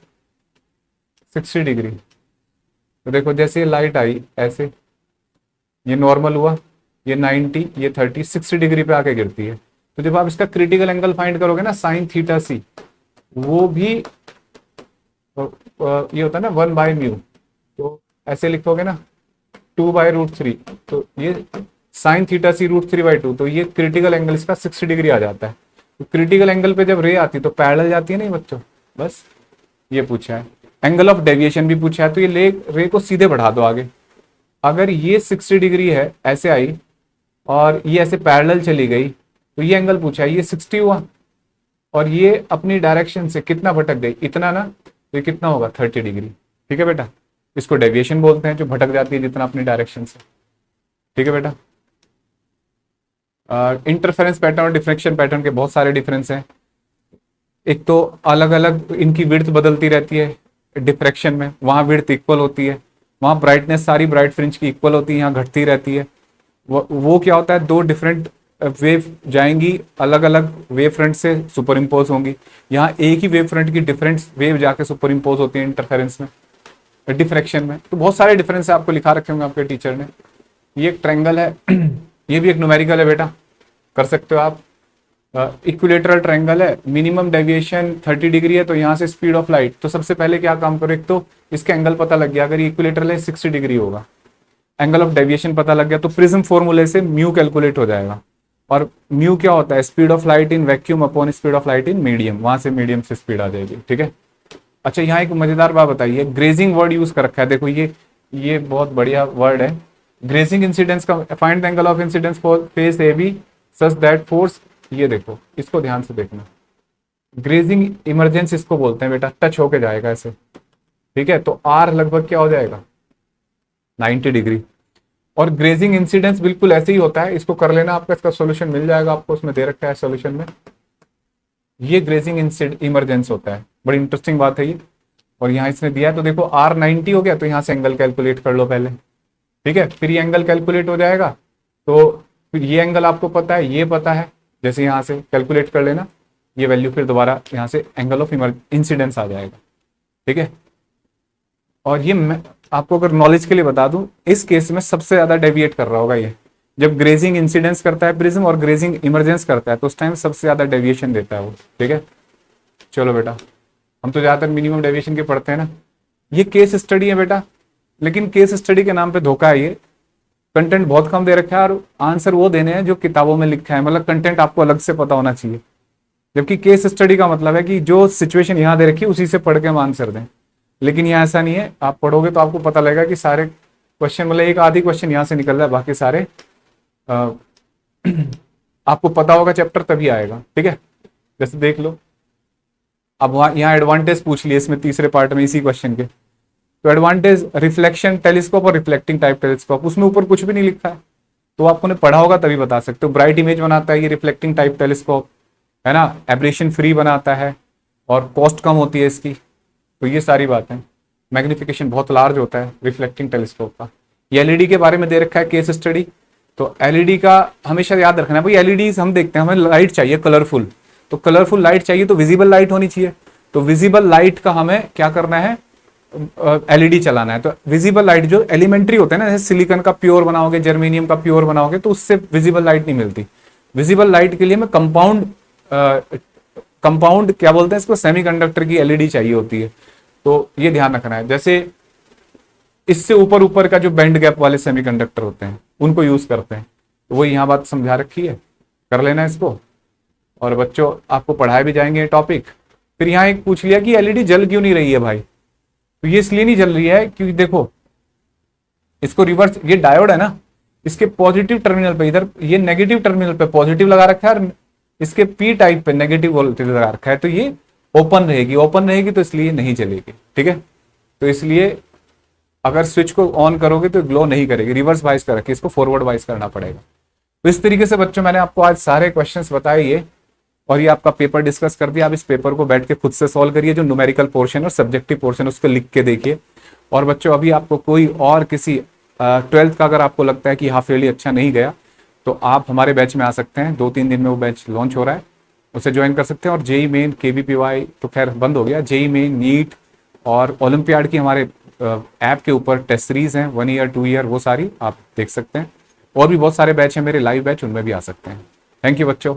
60 डिग्री। तो देखो जैसे ये लाइट आई ऐसे, ये नॉर्मल हुआ, ये 90, ये 30, 60 डिग्री पे आके गिरती है। तो जब आप इसका क्रिटिकल एंगल फाइंड करोगे ना sin θc, वो भी ये होता है ना 1/μ, तो ऐसे लिखोगे ना 2/√3, तो ये sin θc √3/2, तो ये क्रिटिकल एंगल इसका 60 डिग्री आ जाता है। तो क्रिटिकल एंगल पे जब रे आती तो पैरेलल जाती है नहीं बच्चों, बस ये पूछा है। एंगल ऑफ डेविएशन भी पूछा है, तो ये रे को सीधे बढ़ा दो आगे। अगर ये 60 डिग्री है ऐसे आई और ये ऐसे पैरेलल चली गई, तो ये एंगल पूछा है, ये 60 हुआ, और ये अपनी डायरेक्शन से कितना भटक गई, इतना ना, तो ये कितना होगा 30 डिग्री। ठीक है बेटा, इसको डेविएशन बोलते हैं, जो भटक जाती है जितना अपनी डायरेक्शन से। ठीक है बेटा। इंटरफेरेंस पैटर्न और डिफ्रेक्शन पैटर्न के बहुत सारे डिफरेंस हैं। एक तो अलग अलग इनकी विड्थ बदलती रहती है डिफ्रैक्शन में, वहाँ विड्थ इक्वल होती है, वहाँ ब्राइटनेस सारी ब्राइट फ्रिंज की इक्वल होती है, यहाँ घटती रहती है। वो क्या होता है, 2 डिफरेंट वेव जाएंगी, अलग अलग वेव फ्रंट से सुपर इम्पोज होंगी। यहाँ एक ही वेव फ्रंट की डिफरेंट वेव जाके सुपर इम्पोज होती है इंटरफेरेंस में, डिफ्रैक्शन में। तो बहुत सारे डिफरेंस आपको लिखा रखे होंगे आपके टीचर ने। ये एक ट्रायंगल है, ये भी एक न्यूमेरिकल है बेटा, कर सकते हो आप। इक्विलेटरल ट्रायंगल है, मिनिमम डेविएशन 30 डिग्री है, तो यहाँ से स्पीड ऑफ लाइट, तो सबसे पहले क्या काम करो, एक तो इसका एंगल पता लग गया, अगर ये इक्विलेटरल है 60 डिग्री होगा, एंगल ऑफ डेविएशन पता लग गया, तो प्रिज्म फॉर्मूले से म्यू कैलकुलेट हो जाएगा। और म्यू क्या होता है, speed of light in vacuum upon speed of light in medium, वहां से मीडियम से स्पीड आ जाएगी। ठीक है। अच्छा, यहाँ एक मजेदार बात बताइए, ग्रेजिंग वर्ड यूज कर रखा है, देखो ये बहुत बढ़िया वर्ड है। ग्रेजिंग इंसिडेंस का, find the angle of incidence for face A B such that force, ये देखो इसको ध्यान से देखना, ग्रेजिंग इमरजेंस इसको बोलते हैं बेटा, टच होके जाएगा ऐसे। ठीक है, तो आर लगभग क्या हो जाएगा 90 डिग्री। और ग्रेजिंग इंसिडेंस बिल्कुल ऐसे ही होता है, इसको कर लेना आपका, इसका सॉल्यूशन मिल जाएगा आपको, उसमें दे रखा है सॉल्यूशन में। ये ग्रेजिंग इमरजेंस होता है। बड़ी इंटरेस्टिंग बात है ये। और यहाँ इसने दिया है, तो देखो R90 हो गया, तो यहाँ से एंगल कैलकुलेट कर लो पहले, ठीक है। फिर ये एंगल कैलकुलेट हो जाएगा, तो फिर ये एंगल आपको पता है, ये पता है, जैसे यहाँ से कैलकुलेट कर लेना ये वैल्यू, फिर दोबारा यहाँ से एंगल ऑफ इंसिडेंस आ जाएगा, ठीक है। और ये मैं आपको अगर नॉलेज के लिए बता दूं, इस केस में सबसे ज्यादा डेविएट कर रहा होगा ये, जब ग्रेजिंग इंसिडेंस करता है प्रिज्म और ग्रेजिंग इमरजेंस करता है, तो उस टाइम सबसे ज्यादा डेविएशन देता है वो, ठीक है। चलो बेटा, हम तो ज्यादातर मिनिमम डेविएशन के पढ़ते हैं ना। ये केस स्टडी है बेटा, लेकिन केस स्टडी के नाम पे धोखा है ये। कंटेंट बहुत कम दे रखा है और आंसर वो देने हैं जो किताबों में लिखा है, मतलब कंटेंट आपको अलग से पता होना चाहिए। जबकि केस स्टडी का मतलब है कि जो सिचुएशन यहाँ दे रखी है उसी से पढ़ के हम आंसर दें, लेकिन यहाँ ऐसा नहीं है। आप पढ़ोगे तो आपको पता लगेगा कि सारे क्वेश्चन, मतलब एक आधी क्वेश्चन यहाँ से निकल रहा है, बाकी सारे आपको पता होगा चैप्टर तभी आएगा, ठीक है। जैसे देख लो, अब वहाँ यहाँ एडवांटेज पूछ लिए इसमें तीसरे पार्ट में इसी क्वेश्चन के, तो एडवांटेज रिफ्लेक्शन टेलीस्कोप और रिफ्लेक्टिंग टाइप टेलीस्कोप, उसमें ऊपर कुछ भी नहीं लिखा है, तो आपको ने पढ़ा होगा तभी बता सकते हो। ब्राइट इमेज बनाता है ये रिफ्लेक्टिंग टाइप टेलीस्कोप, है ना, एब्रेशन फ्री बनाता है और कॉस्ट कम होती है इसकी, तो ये सारी बातें। मैग्निफिकेशन बहुत लार्ज होता है रिफ्लेक्टिंग टेलीस्कोप का। ये एलईडी के बारे में दे रखा है केस स्टडी, तो एलईडी का हमेशा याद रखना है भाई, एलईडी हम देखते हैं, हमें लाइट चाहिए कलरफुल, तो कलरफुल लाइट चाहिए तो विजिबल लाइट होनी चाहिए, तो विजिबल लाइट का हमें क्या करना है, एलईडी चलाना है। तो विजिबल लाइट जो एलिमेंट्री होते हैं ना, जैसे सिलिकॉन का प्योर बनाओगे, जर्मेनियम का प्योर बनाओगे, तो उससे विजिबल लाइट नहीं मिलती। विजिबल लाइट के लिए हमें कंपाउंड क्या बोलते हैं इसको, सेमीकंडक्टर की एलईडी चाहिए होती है, तो ये ध्यान रखना है। जैसे इससे ऊपर ऊपर का जो बैंड गैप वाले सेमीकंडक्टर होते हैं उनको यूज करते हैं, तो वो यहाँ बात समझा रखी है, कर लेना इसको। और बच्चों आपको पढ़ाए भी जाएंगे टॉपिक। फिर यहाँ एक पूछ लिया कि एलईडी जल क्यों नहीं रही है भाई, तो ये इसलिए नहीं जल रही है क्योंकि देखो इसको रिवर्स, ये डायोड है ना, इसके पॉजिटिव टर्मिनल पे, इधर ये नेगेटिव टर्मिनल पे पॉजिटिव लगा रखा है और इसके पी टाइप पे नेगेटिव वोल्टेज लगा रखा है, तो ये ओपन रहेगी तो इसलिए नहीं जलेगी, ठीक है। तो इसलिए अगर स्विच को ऑन करोगे तो ग्लो नहीं करेगी, रिवर्स वाइज कर रखी, इसको फॉरवर्ड वाइज करना पड़ेगा। तो इस तरीके से बच्चों मैंने आपको आज सारे क्वेश्चंस बताए ये, और ये आपका पेपर डिस्कस कर दिया। आप इस पेपर को बैठ के खुद से सॉल्व करिए, जो न्यूमेरिकल पोर्शन और सब्जेक्टिव पोर्शन उसको लिख के देखिए। और बच्चों अभी आपको कोई और किसी 12th का अगर आपको लगता है कि हाफ ईयरली अच्छा नहीं गया, तो आप हमारे बैच में आ सकते हैं, 2-3 दिन में वो बैच लॉन्च हो रहा है, उसे ज्वाइन कर सकते हैं। और जेई मेन, KVPY तो खैर बंद हो गया, जेई मेन, नीट और ओलंपियाड की हमारे ऐप के ऊपर टेस्ट सीरीज हैं, 1 ईयर 2 ईयर, वो सारी आप देख सकते हैं। और भी बहुत सारे बैच हैं मेरे लाइव बैच, उनमें भी आ सकते हैं। थैंक यू बच्चों।